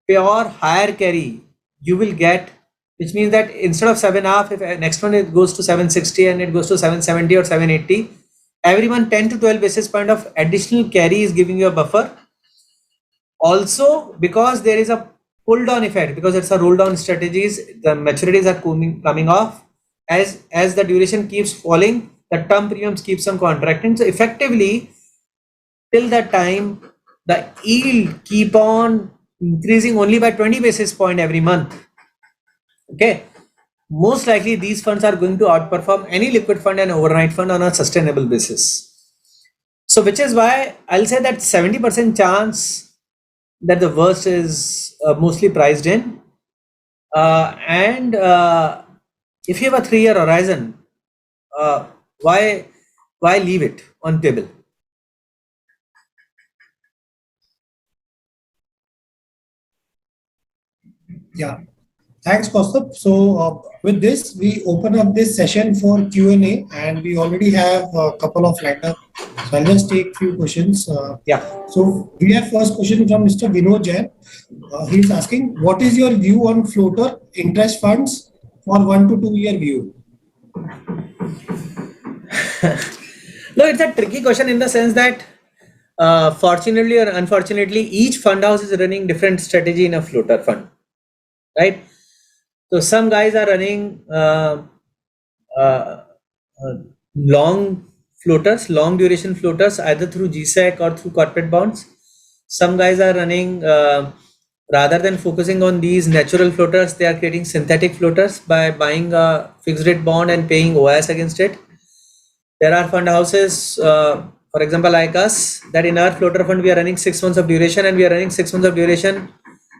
pure higher carry you will get, which means that instead of 7.5, if next one it goes to 760 and it goes to 770 or 780, Every month 10 to 12 basis point of additional carry is giving you a buffer. Also, because there is a pull down effect, because it's a roll down strategies, the maturities are coming off. As the duration keeps falling, the term premiums keeps on contracting. So effectively, till that time, the yield keep on increasing only by 20 basis point every month. Okay, most likely these funds are going to outperform any liquid fund and overnight fund on a sustainable basis. So which is why I'll say that 70% chance that the worst is mostly priced in. And if you have a 3-year horizon, uh, why leave it on table? Yeah. Thanks, Kaustubh. So with this, we open up this session for Q&A, and we already have a couple of lined up. So I'll just take few questions. Yeah. So we have first question from Mr. Vinod Jain. He's asking, what is your view on floater interest funds for 1 to 2 year view? No, it's a tricky question in the sense that fortunately or unfortunately, each fund house is running different strategy in a floater fund, right? So some guys are running uh, long floaters, long duration floaters, either through GSEC or through corporate bonds. Some guys are running, rather than focusing on these natural floaters, they are creating synthetic floaters by buying a fixed rate bond and paying OIS against it. There are fund houses, for example, like us, that in our floater fund we are running 6 months of duration, and we are running 6 months of duration,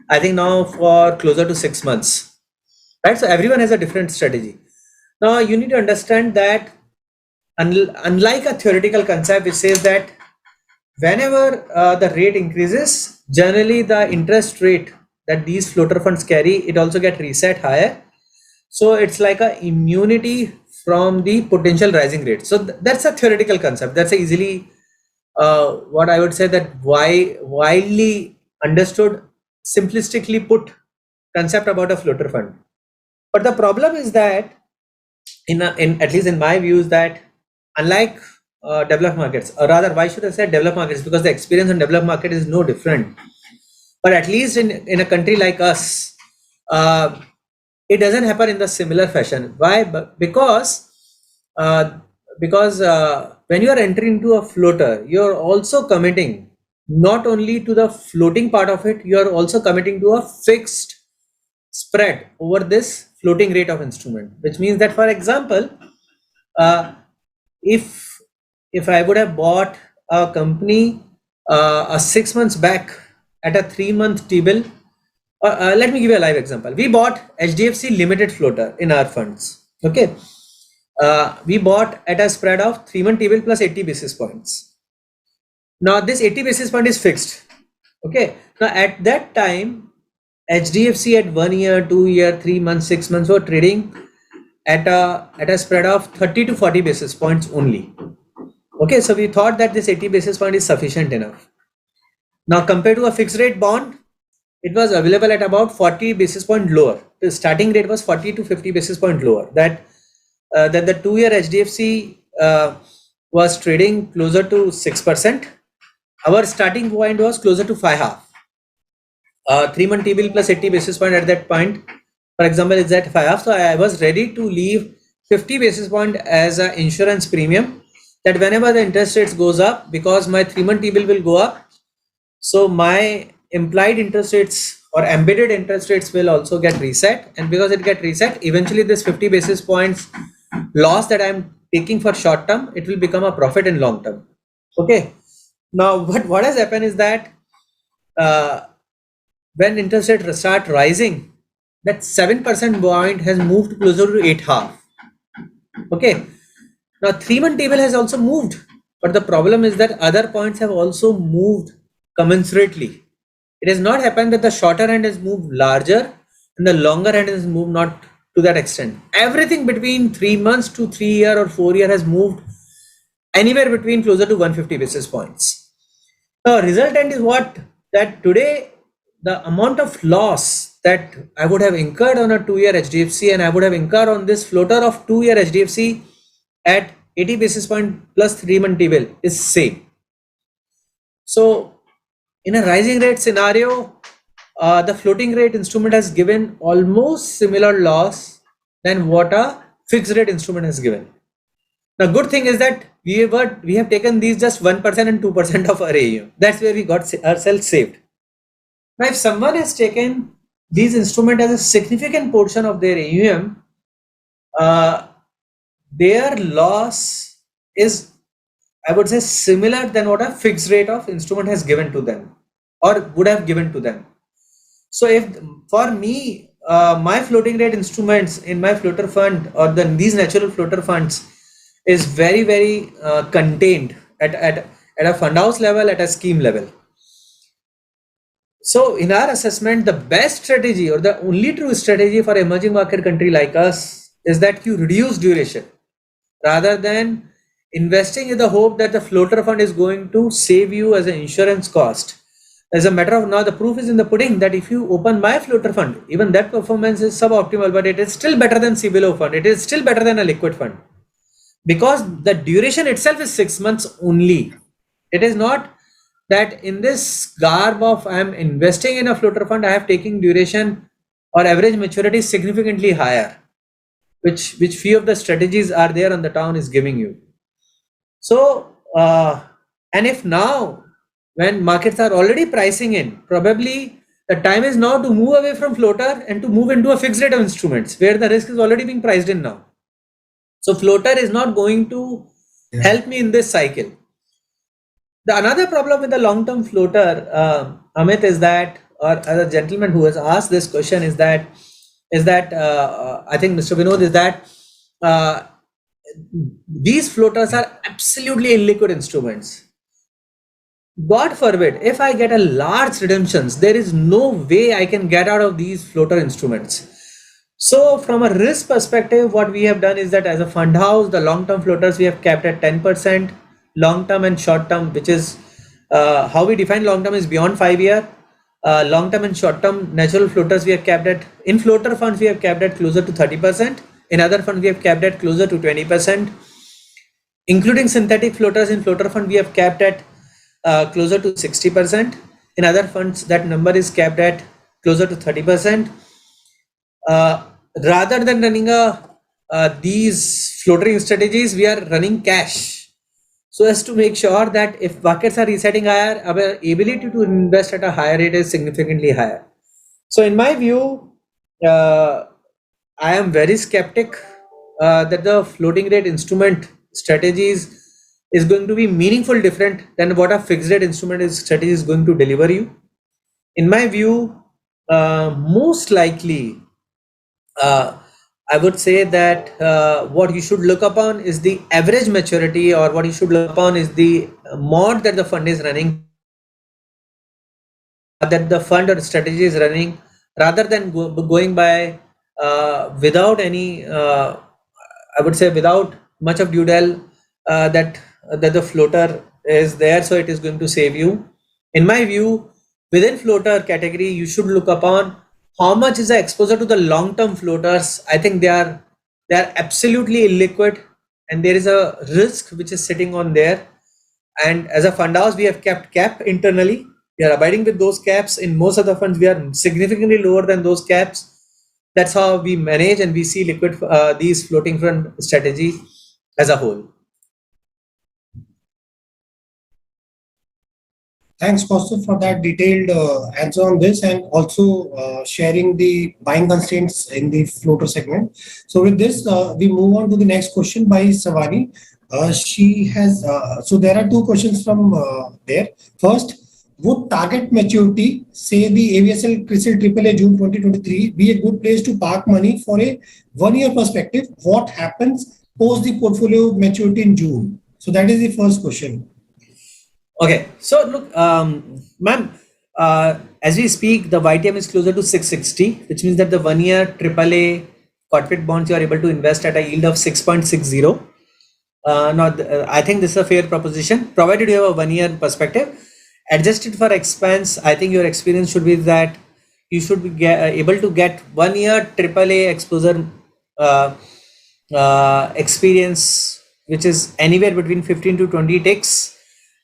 I think now for closer to 6 months, right? So everyone has a different strategy. Now you need to understand that unlike a theoretical concept which says that whenever the rate increases, generally the interest rate that these floater funds carry, it also get reset higher. So it's like a immunity from the potential rising rate. So that's a theoretical concept. That's a easily what I would say that widely understood, simplistically put concept about a floater fund. But the problem is that in at least in my view is that unlike developed markets, or rather why should I say developed markets, because the experience in developed market is no different, but at least in a country like us, it doesn't happen in the similar fashion. Why? Uh, because when you are entering into a floater, you are also committing not only to the floating part of it, you are also committing to a fixed spread over this floating rate of instrument, which means that, for example, uh, if I would have bought a company a 6 months back at a 3-month T-bill, let me give you a live example. We bought HDFC Limited floater in our funds. Okay, we bought at a spread of 3-month T-bill plus 80 basis points. Now this 80 basis point is fixed. Okay, now at that time, HDFC at 1 year, 2 year, 3 months, 6 months were trading at a spread of 30 to 40 basis points only. Okay, so we thought that this 80 basis point is sufficient enough. Now compared to a fixed rate bond, it was available at about 40 basis point lower. The starting rate was 40 to 50 basis point lower. That the 2-year HDFC was trading closer to 6%. Our starting point was closer to 5.5. 3-month T-bill plus 80 basis point at that point, for example, is at 5.5. So I was ready to leave 50 basis point as an insurance premium, that whenever the interest rates goes up, because my 3-month T-bill will go up, so my implied interest rates or embedded interest rates will also get reset, and because it get reset, eventually this 50 basis points loss that I'm taking for short term, it will become a profit in long term. Okay, now what has happened is that when interest rates start rising, that 7% point has moved closer to 8.5. Okay, now 3-month T-bill has also moved, but the problem is that other points have also moved commensurately. It has not happened that the shorter end has moved larger and the longer end has moved not to that extent. Everything between 3 months to 3-year or 4-year has moved anywhere between closer to 150 basis points. The resultant is what? That today the amount of loss that I would have incurred on a 2-year HDFC, and I would have incurred on this floater of 2-year HDFC at 80 basis point plus 3-month T-bill is same. So in a rising rate scenario, the floating rate instrument has given almost similar loss than what a fixed rate instrument has given. The good thing is that we have taken these just 1% and 2% of our AUM. That's where we got ourselves saved. Now, if someone has taken these instruments as a significant portion of their AUM, their loss is, I would say, similar than what a fixed rate of instrument has given to them or would have given to them. So if for me, my floating rate instruments in my floater fund or these natural floater funds is very contained at a fund house level, at a scheme level. So in our assessment, the best strategy or the only true strategy for emerging market country like us is that you reduce duration rather than investing in the hope that the floater fund is going to save you as an insurance cost. As a matter of now, the proof is in the pudding that if you open my floater fund, even that performance is suboptimal, but it is still better than CBLO fund. It is still better than a liquid fund because the duration itself is 6 months only. It is not that in this garb of I am investing in a floater fund, I have taken duration or average maturity significantly higher, which few of the strategies are there on the town is giving you. So, and if now when markets are already pricing in, probably the time is now to move away from floater and to move into a fixed rate of instruments where the risk is already being priced in now. So floater is not going to help me in this cycle. The another problem with the long-term floater, Amit, is that, or as a gentleman who has asked this question is that I think Mr. Vinod is that these floaters are absolutely illiquid instruments. God forbid, if I get a large redemptions, there is no way I can get out of these floater instruments. So from a risk perspective, what we have done is that as a fund house, the long-term floaters we have kept at 10%, long-term and short-term, which is how we define long-term is beyond 5 year. Long-term and short-term natural floaters we have kept at, in floater funds we have kept at closer to 30%. In other funds we have kept at closer to 20%. Including synthetic floaters in floater fund we have kept at closer to 60%. In other funds that number is capped at closer to 30%. Rather than running these floating strategies, we are running cash. So as to make sure that if markets are resetting higher, our ability to invest at a higher rate is significantly higher. So in my view, I am very skeptic that the floating rate instrument strategies is going to be meaningful different than what a fixed rate instrument strategy is going to deliver you. In my view, most likely, I would say that what you should look upon is the average maturity, or what you should look upon is the mod that the fund is running, that the fund or strategy is running, rather than going by without any, I would say without much of due del that the floater is there, so it is going to save you. In my view, within floater category, you should look upon how much is the exposure to the long-term floaters. I think they are absolutely illiquid, and there is a risk which is sitting on there. And as a fund house, we have kept cap internally. We are abiding with those caps. In most of the funds, we are significantly lower than those caps. That's how we manage and we see liquid these floating fund strategy as a whole. Thanks, Kaustubh, for that detailed answer on this, and also sharing the buying constraints in the floater segment. So with this, we move on to the next question by Savani. She has, so there are two questions from there. First, would target maturity, say the AVSL CRISIL AAA June 2023, be a good place to park money for a 1 year perspective? What happens post the portfolio maturity in June? So that is the first question. Okay, so look, ma'am, as we speak, the YTM is closer to 660, which means that the 1 year AAA corporate bonds you are able to invest at a yield of 6.60. I think this is a fair proposition, provided you have a 1 year perspective. Adjusted for expense, I think your experience should be that you should be able to get 1 year AAA exposure experience which is anywhere between 15 to 20 ticks.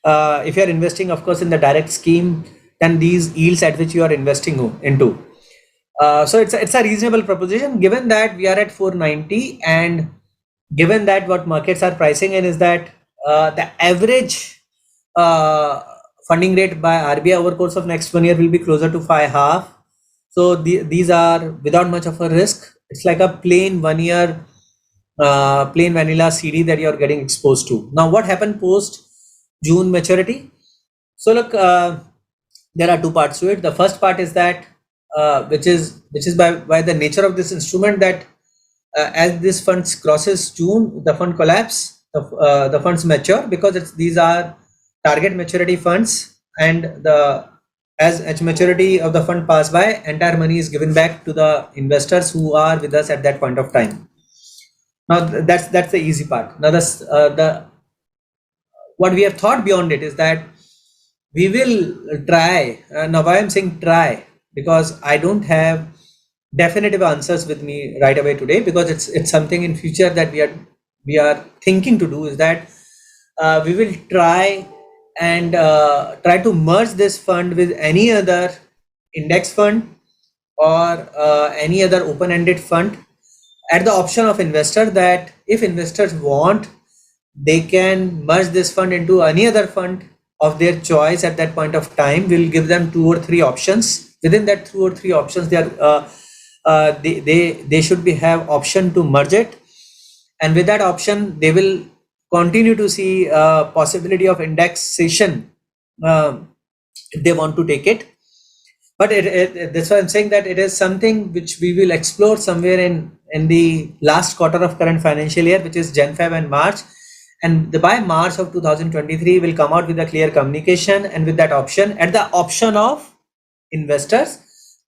If you are investing, of course, in the direct scheme, then these yields at which you are investing into. So it's a reasonable proposition given that we are at 490, and given that what markets are pricing in is that the average uh, funding rate by RBI over course of next 1 year will be closer to 5.5. So these are without much of a risk. It's like a plain 1 year plain vanilla CD that you're getting exposed to. Now, what happened post June maturity? So look, there are two parts to it. The first part is that which is by the nature of this instrument, that as this funds crosses June, the fund collapse, the funds mature, because these are target maturity funds, and as maturity of the fund pass by, entire money is given back to the investors who are with us at that point of time. Now that's the easy part. Now the what we have thought beyond it is that we will try. Now why I'm saying try, because I don't have definitive answers with me right away today, because it's something in future that we are thinking to do, is that we will try and try to merge this fund with any other index fund or any other open-ended fund at the option of investor, that if investors want, they can merge this fund into any other fund of their choice at that point of time. We'll give them 2 or 3 options. Within that 2 or 3 options, they should have option to merge it, and with that option they will continue to see possibility of indexation if they want to take it. But that's why I'm saying that it is something which we will explore somewhere in the last quarter of current financial year, which is Jan, Feb and March. And by March of 2023, we'll come out with a clear communication, and with that option, at the option of investors,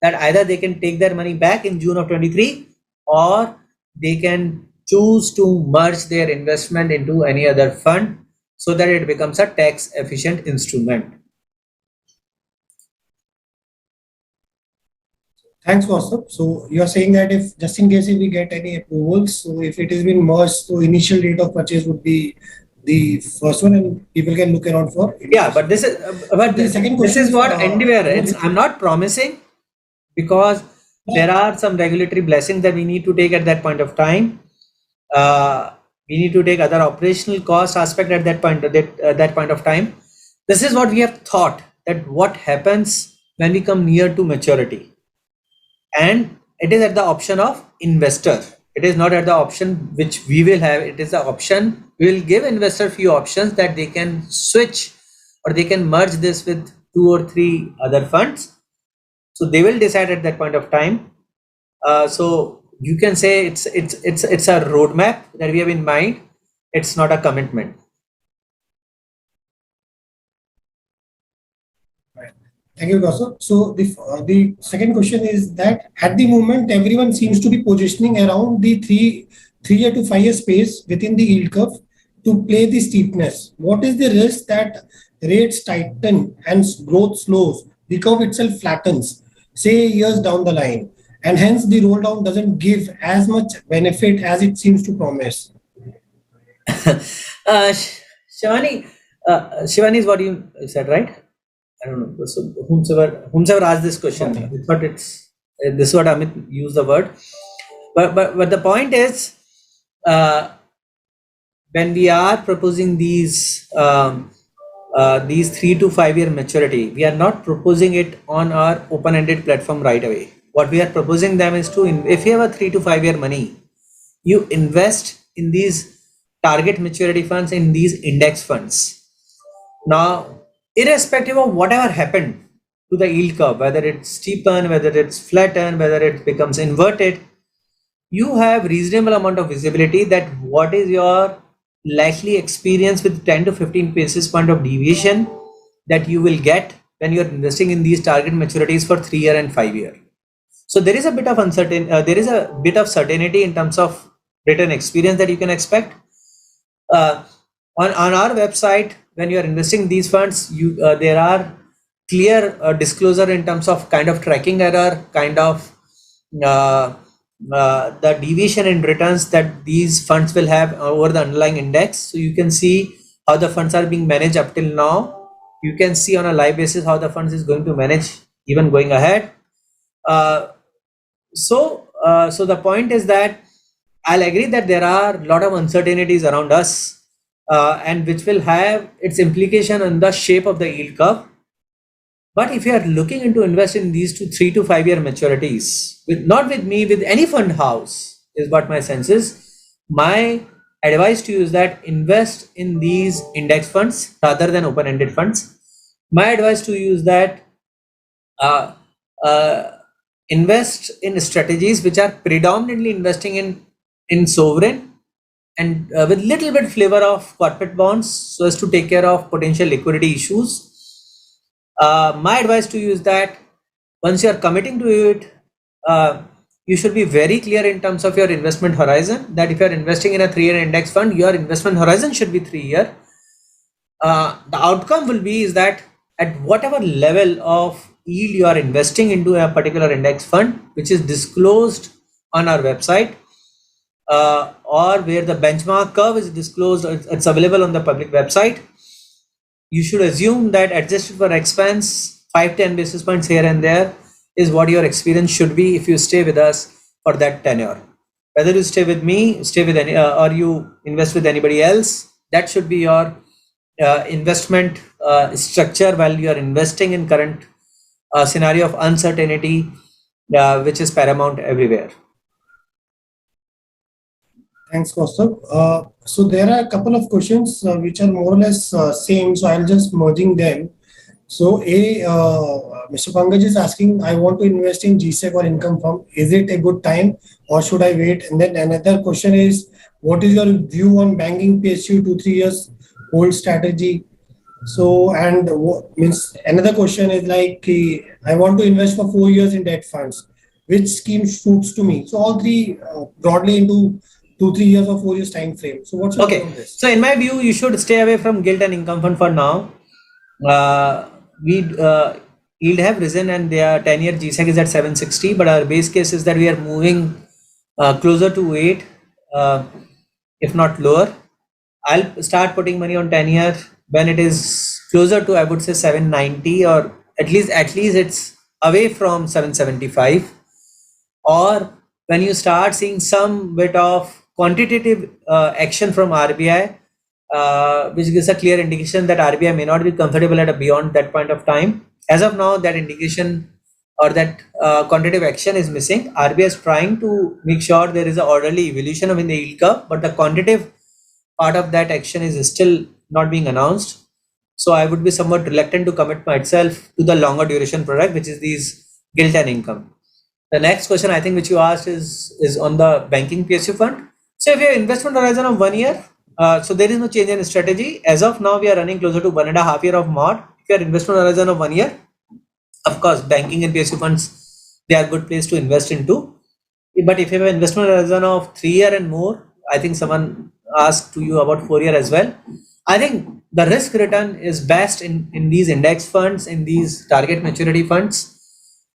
that either they can take their money back in June of 23, or they can choose to merge their investment into any other fund, so that it becomes a tax efficient instrument. Thanks, Kaustubh. So you are saying that if just in case if we get any approvals, so if it has been merged, so initial date of purchase would be the first one, and people can look around for it. Yeah, but this is The second this question is what is, endeavor. I'm not promising, because there are some regulatory blessings that we need to take at that point of time. We need to take other operational cost aspect at that point of time. This is what we have thought, that what happens when we come near to maturity, and it is at the option of investor. It is not at the option which we will have. It is the option we will give investor few options, that they can switch or they can merge this with 2 or 3 other funds. So they will decide at that point of time. So you can say it's a roadmap that we have in mind. It's not a commitment. thank you, Kaustubh. So the second question is that at the moment, everyone seems to be positioning around the 3 year to 5 year space within the yield curve to play the steepness. What is the risk that rates tighten and growth slows, the curve itself flattens, say years down the line, and hence the roll down doesn't give as much benefit as it seems to promise? Shivani, Shivani is what you said, right? I don't know. So whomsoever asked this question, but this is what Amit used the word. But the point is, when we are proposing these 3 to 5 year maturity, we are not proposing it on our open-ended platform right away. What we are proposing them is to, if you have a 3 to 5 year money, you invest in these target maturity funds, in these index funds. Now, irrespective of whatever happened to the yield curve, whether it's steepen, whether it's flatten, whether it becomes inverted, you have reasonable amount of visibility that what is your likely experience with 10 to 15 basis point of deviation that you will get when you're investing in these target maturities for 3 year and 5 year. So there is a bit of there is a bit of certainty in terms of return experience that you can expect. On our website, when you are investing in these funds, there are clear disclosure in terms of kind of tracking error, kind of the deviation in returns that these funds will have over the underlying index. So you can see how the funds are being managed up till now. You can see on a live basis how the funds is going to manage even going ahead. So the point is that I'll agree that there are a lot of uncertainties around us, and which will have its implication on the shape of the yield curve. But if you are looking into invest in these 3 to 5 year maturities, with not with me, with any fund house, is what my sense is. My advice to you is that invest in these index funds rather than open-ended funds. My advice to you is that uh, uh, invest in strategies which are predominantly investing in sovereign and with little bit flavor of corporate bonds, so as to take care of potential liquidity issues. My advice to you is that once you are committing to it, you should be very clear in terms of your investment horizon, that if you are investing in a 3-year index fund, your investment horizon should be 3 year. The outcome will be is that at whatever level of yield you are investing into a particular index fund, which is disclosed on our website, or where the benchmark curve is disclosed, it's available on the public website, you should assume that adjusted for expense, 5-10 basis points here and there is what your experience should be if you stay with us for that tenure. Whether you stay with me, stay with any, or you invest with anybody else, that should be your investment structure while you are investing in current scenario of uncertainty, which is paramount everywhere. Thanks, Kaustav. So there are a couple of questions which are more or less same. So I'm just merging them. So Mr. Pankaj is asking, I want to invest in GSEC or income fund. Is it a good time or should I wait? And then another question is, what is your view on banking PSU 2-3 years old strategy? So, and what means another question is like, I want to invest for 4 years in debt funds. Which scheme suits to me? So, all three broadly into 2-3 years or 4 years time frame. So, what's your view Okay, on this? so in my view, you should stay away from gilt and income fund for now. We yield have risen and their 10-year GSEC is at 760, but our base case is that we are moving closer to 8, if not lower. I'll start putting money on 10-year when it is closer to, I would say, 790, or at least it's away from 775, or when you start seeing some bit of quantitative action from RBI, which gives a clear indication that RBI may not be comfortable at a beyond that point of time. As of now, that indication or that quantitative action is missing. RBI is trying to make sure there is an orderly evolution of in the yield curve, but the quantitative part of that action is still not being announced. So I would be somewhat reluctant to commit myself to the longer duration product, which is these gilt and income. The next question I think which you asked is on the banking PSU fund. So if you have investment horizon of 1 year, so there is no change in strategy. As of now, we are running closer to 1.5 year of mod. If you have investment horizon of 1 year, of course, banking and PSU funds, they are good place to invest into. But if you have an investment horizon of 3 year and more, I think someone asked to you about 4 year as well. I think the risk return is best in these index funds, in these target maturity funds,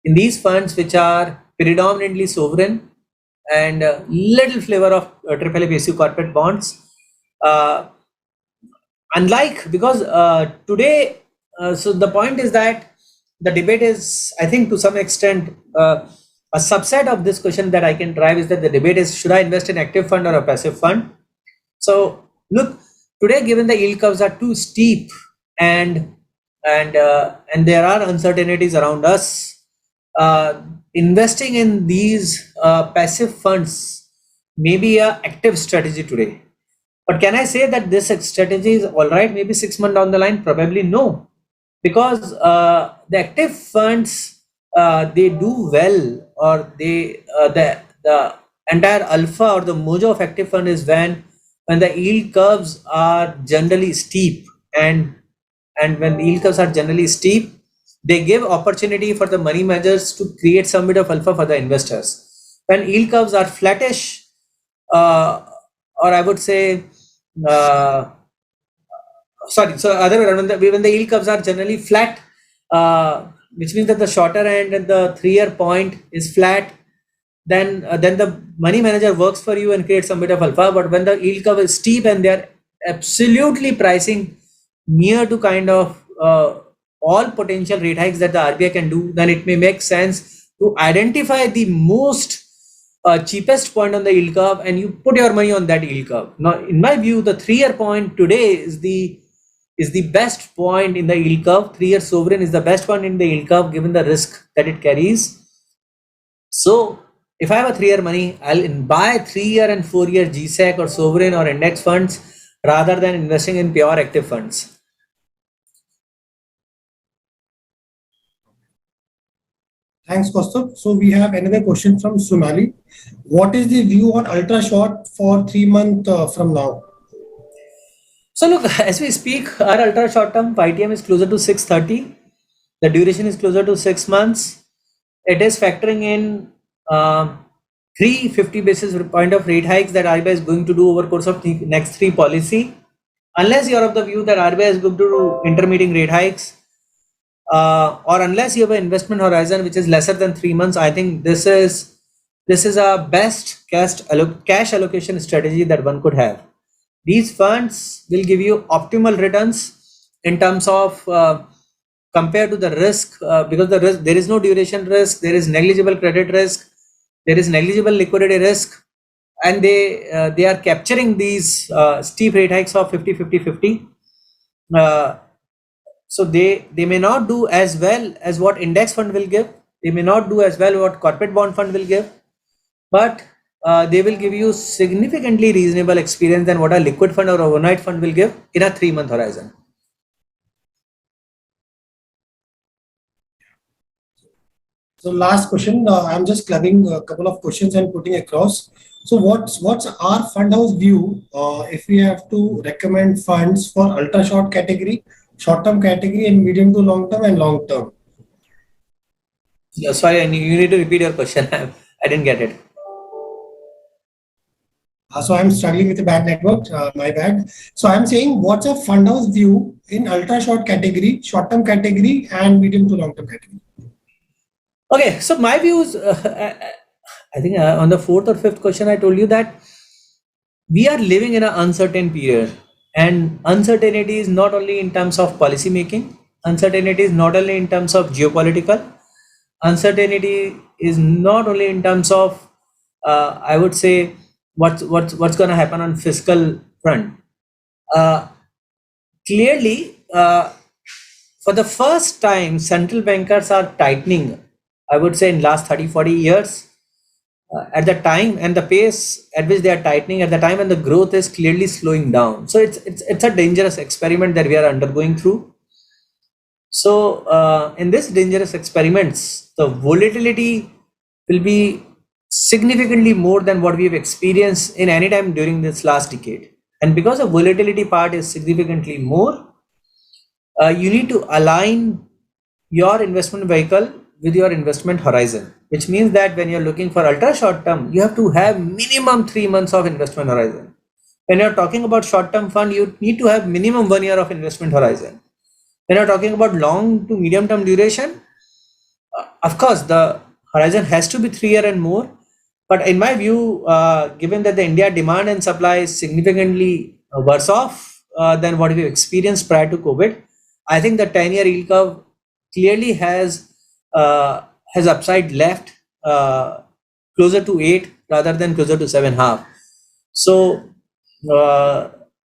in these funds which are predominantly sovereign and little flavor of AAA PSU corporate bonds. Uh, Unlike, because today, so the point is that the debate is, I think, to some extent, a subset of this question that I can drive is that the debate is, should I invest in active fund or a passive fund? So look, today, given the yield curves are too steep and and there are uncertainties around us, investing in these passive funds may be a active strategy today. But can I say that this strategy is all right? Maybe 6 months down the line, probably no, because the active funds, they do well, or the entire alpha or the mojo of active fund is when the yield curves are generally steep, and when the yield curves are generally steep, they give opportunity for the money managers to create some bit of alpha for the investors. When yield curves are flattish, uh, or I would say, uh, sorry, so other way around, when the yield curves are generally flat, which means that the shorter end and the 3 year point is flat, then the money manager works for you and creates some bit of alpha. But when the yield curve is steep and they are absolutely pricing near to kind of all potential rate hikes that the RBI can do, then it may make sense to identify the most cheapest point on the yield curve and you put your money on that yield curve. Now, in my view, the 3-year point today is the best point in the yield curve. 3-year sovereign is the best point in the yield curve given the risk that it carries. So if I have a 3-year money, I'll buy 3-year and 4-year GSEC or sovereign or index funds rather than investing in pure active funds. Thanks, Kaustubh. So we have another question from Sunali. What is the view on ultra short for 3 months from now? So look, as we speak, our ultra short term YTM is closer to 630. The duration is closer to 6 months. It is factoring in 350 basis point of rate hikes that RBI is going to do over course of the next 3 policy. Unless you are of the view that RBI is going to do intermeeting rate hikes, or unless you have an investment horizon which is lesser than 3 months, I think this is a best cash allocation strategy that one could have. These funds will give you optimal returns in terms of compared to the risk, because the risk, there is no duration risk, there is negligible credit risk, there is negligible liquidity risk, and they are capturing these steep rate hikes of 50 50 50. So they may not do as well as what index fund will give, they may not do as well what corporate bond fund will give, but they will give you significantly reasonable experience than what a liquid fund or overnight fund will give in a 3-month horizon. So last question, I'm just clubbing a couple of questions and putting across. So what's our fund house view if we have to recommend funds for ultra short category, short term category, and medium to long term and long term? Yeah, sorry, you need to repeat your question. I didn't get it. So I'm struggling with a bad network, my bad. So I'm saying what's a fund house view in ultra short category, short term category, and medium to long term category? Okay, so my views, I think on the 4th or 5th question, I told you that we are living in an uncertain period, and uncertainty is not only in terms of policy making, uncertainty is not only in terms of geopolitical, uncertainty is not only in terms of I would say what's going to happen on fiscal front. Clearly, for the first time, central bankers are tightening, I would say in last 30-40 years, at the time and the pace at which they are tightening at the time, and the growth is clearly slowing down. So it's a dangerous experiment that we are undergoing through. So in this dangerous experiments, the volatility will be significantly more than what we have experienced in any time during this last decade. And because the volatility part is significantly more, you need to align your investment vehicle with your investment horizon, which means that when you're looking for ultra short term, you have to have minimum 3 months of investment horizon. When you're talking about short term fund, you need to have minimum 1 year of investment horizon. When you're talking about long to medium term duration, of course, the horizon has to be 3 year and more. But in my view, given that the India demand and supply is significantly worse off than what we've experienced prior to COVID, I think the 10-year yield curve clearly has upside left, closer to 8 rather than closer to 7.5. So,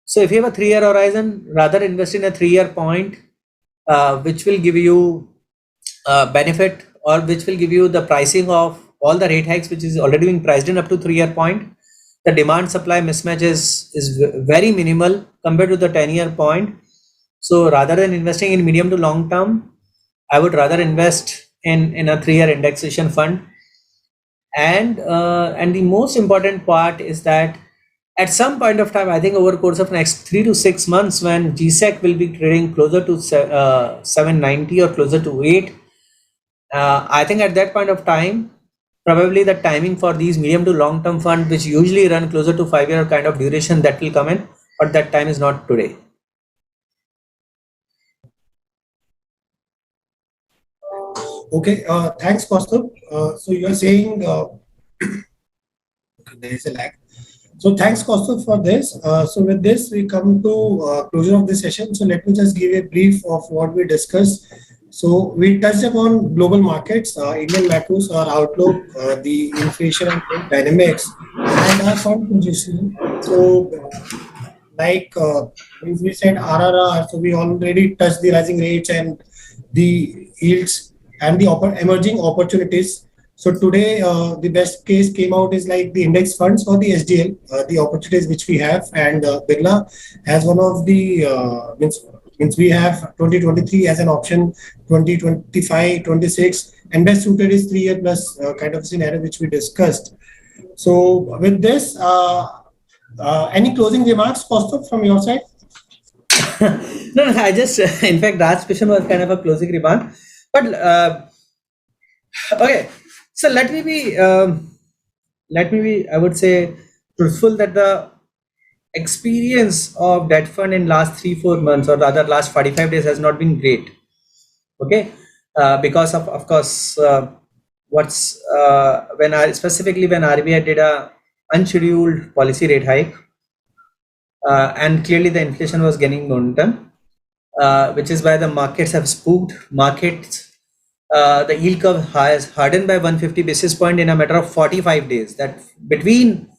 so if you have a 3-year horizon, rather invest in a 3-year point, which will give you benefit, or which will give you the pricing of all the rate hikes which is already being priced in up to 3-year point. The demand supply mismatch is very minimal compared to the 10-year point. So rather than investing in medium to long term, I would rather invest in a 3-year indexation fund. And the most important part is that at some point of time, I think over the course of next 3 to 6 months, when GSEC will be trading closer to 790 or closer to 8, I think at that point of time, probably the timing for these medium to long term funds, which usually run closer to 5-year kind of duration, that will come in, but that time is not today. Okay, thanks, Kaustubh. So you are saying there is a lag. So thanks, Kaustubh, for this. So with this, we come to closure of this session. So let me just give a brief of what we discussed. So we touched upon global markets, Indian macros, our outlook, the inflation and trade dynamics, and our fund positioning. So we said RRR, so we already touched the rising rates and the yields and the emerging opportunities. So today, the best case came out is like the index funds or the SDL, the opportunities which we have, and Birla as one of the means we have 2023 as an option, 2025, 26, and best suited is 3 year plus kind of scenario which we discussed. So with this, any closing remarks, Kaustubh, from your side? No, I just, in fact, Raj's question was kind of a closing remark. But okay, so let me be, I would say, truthful that the experience of debt fund in last 3-4 months, or rather last 45 days, has not been great. Okay, because of course, what's specifically when RBI did a unscheduled policy rate hike, and clearly the inflation was gaining momentum, which is why the markets have spooked. The yield curve has hardened by 150 basis point in a matter of 45 days. That between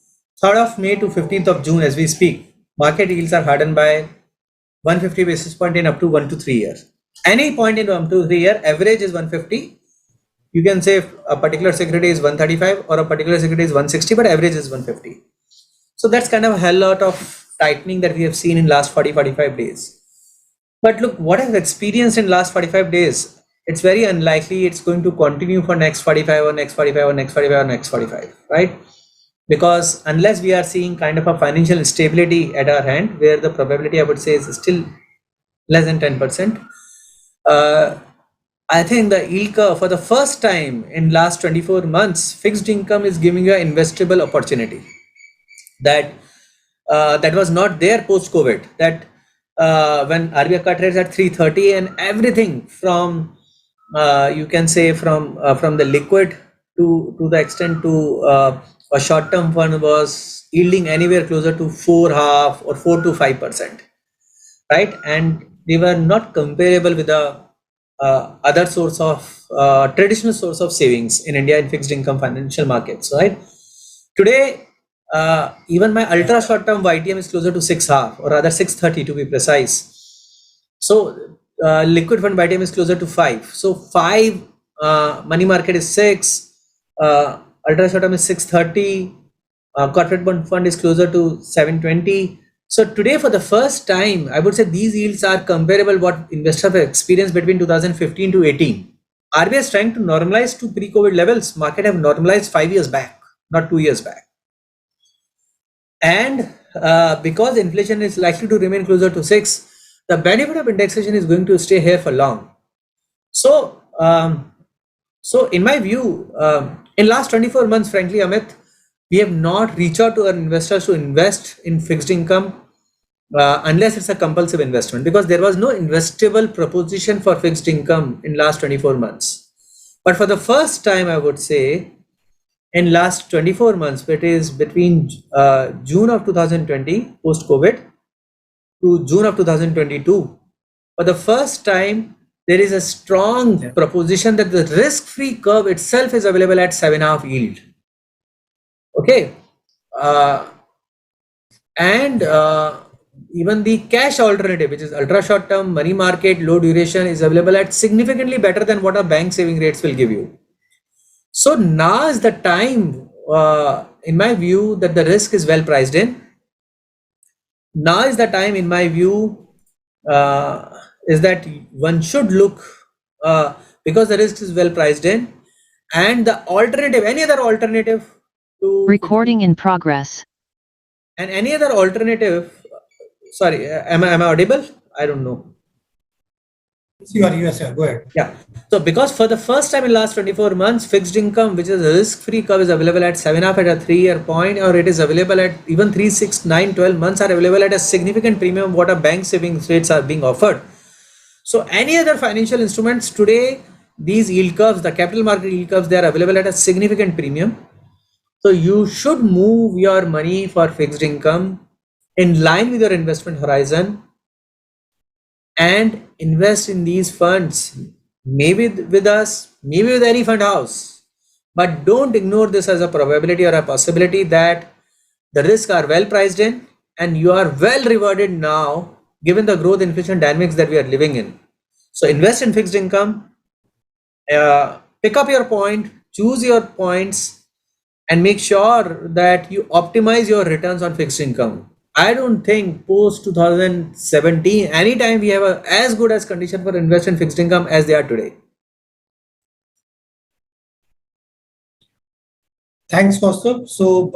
3rd of May to 15th of June, as we speak, market yields are hardened by 150 basis point in up to 1 to 3 years. Any point in 1 to 3 year, average is 150. You can say a particular security is 135 or a particular security is 160, but average is 150. So that's kind of a hell lot of tightening that we have seen in last 45 days. But look, what I've experienced in last 45 days, it's very unlikely it's going to continue for next 45 or next 45 or next 45 or next 45, right? Because unless we are seeing kind of a financial instability at our hand, where the probability I would say is still less than 10%, I think the yield curve for the first time in last 24 months, fixed income is giving you an investable opportunity that was not there post COVID. That when RBI cut rates at 330 and everything from you can say from the liquid to the extent to a short-term fund was yielding anywhere closer to 4.5 or 4 to 5%, right? And they were not comparable with the other source of traditional source of savings in India in fixed income financial markets, right? Today, even my ultra short term YTM is closer to 6.5 or rather 630 to be precise. So liquid fund YTM is closer to 5. So 5, money market is 6, ultra short term is 630, corporate bond fund is closer to 720. So today, for the first time, I would say these yields are comparable what investors have experienced between 2015 to 18. RBI is trying to normalize to pre-COVID levels. Market have normalized 5 years back, not 2 years back. And because inflation is likely to remain closer to 6, the benefit of indexation is going to stay here for long. So, in my view, in last 24 months, frankly, Amit, we have not reached out to our investors to invest in fixed income unless it's a compulsive investment, because there was no investable proposition for fixed income in last 24 months. But for the first time, I would say, in last 24 months, it is between June of 2020, post-COVID, to June of 2022, for the first time, there is a strong proposition that the risk-free curve itself is available at 7.5 yield. Okay, and even the cash alternative, which is ultra short term, money market, low duration, is available at significantly better than what a bank saving rates will give you. So now is the time, in my view, that the risk is well priced in. Now is the time, in my view, is that one should look, because the risk is well priced in, and the alternative, any other alternative to recording in progress. And any other alternative, sorry, am I audible? I don't know. You are, yes, sir. Go ahead. Yeah. So because for the first time in last 24 months, fixed income, which is a risk-free curve, is available at 7.5 at a 3-year point, or it is available at even 3, 6, 9, 12 months are available at a significant premium what a bank savings rates are being offered. So any other financial instruments today, these yield curves, the capital market yield curves, they are available at a significant premium. So you should move your money for fixed income in line with your investment horizon and invest in these funds, maybe with us, maybe with any fund house. But don't ignore this as a probability or a possibility that the risks are well priced in and you are well rewarded now given the growth inflation dynamics that we are living in. So invest in fixed income, pick up your point, choose your points, and make sure that you optimize your returns on fixed income. I don't think post 2017 anytime we have a as good as condition for invest in fixed income as they are today. Thanks, Kaustubh. So,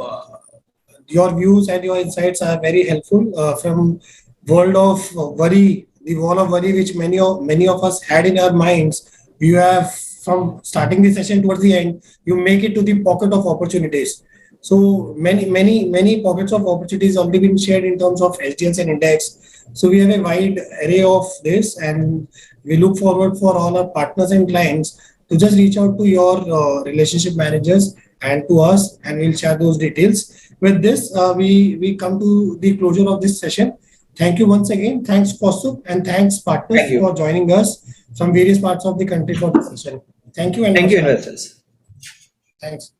your views and your insights are very helpful from world of worry, the wall of worry which many of us had in our minds. You have from starting the session towards the end, you make it to the pocket of opportunities. So many pockets of opportunities already been shared in terms of SDLs and index. So we have a wide array of this, and we look forward for all our partners and clients to just reach out to your relationship managers and to us, and we'll share those details. With this, we come to the closure of this session. Thank you once again. Thanks, Kaustubh, and thanks, Thank partners, you. for joining us from various parts of the country for this session. Thank you and Thank you, namaskar. investors. Thanks.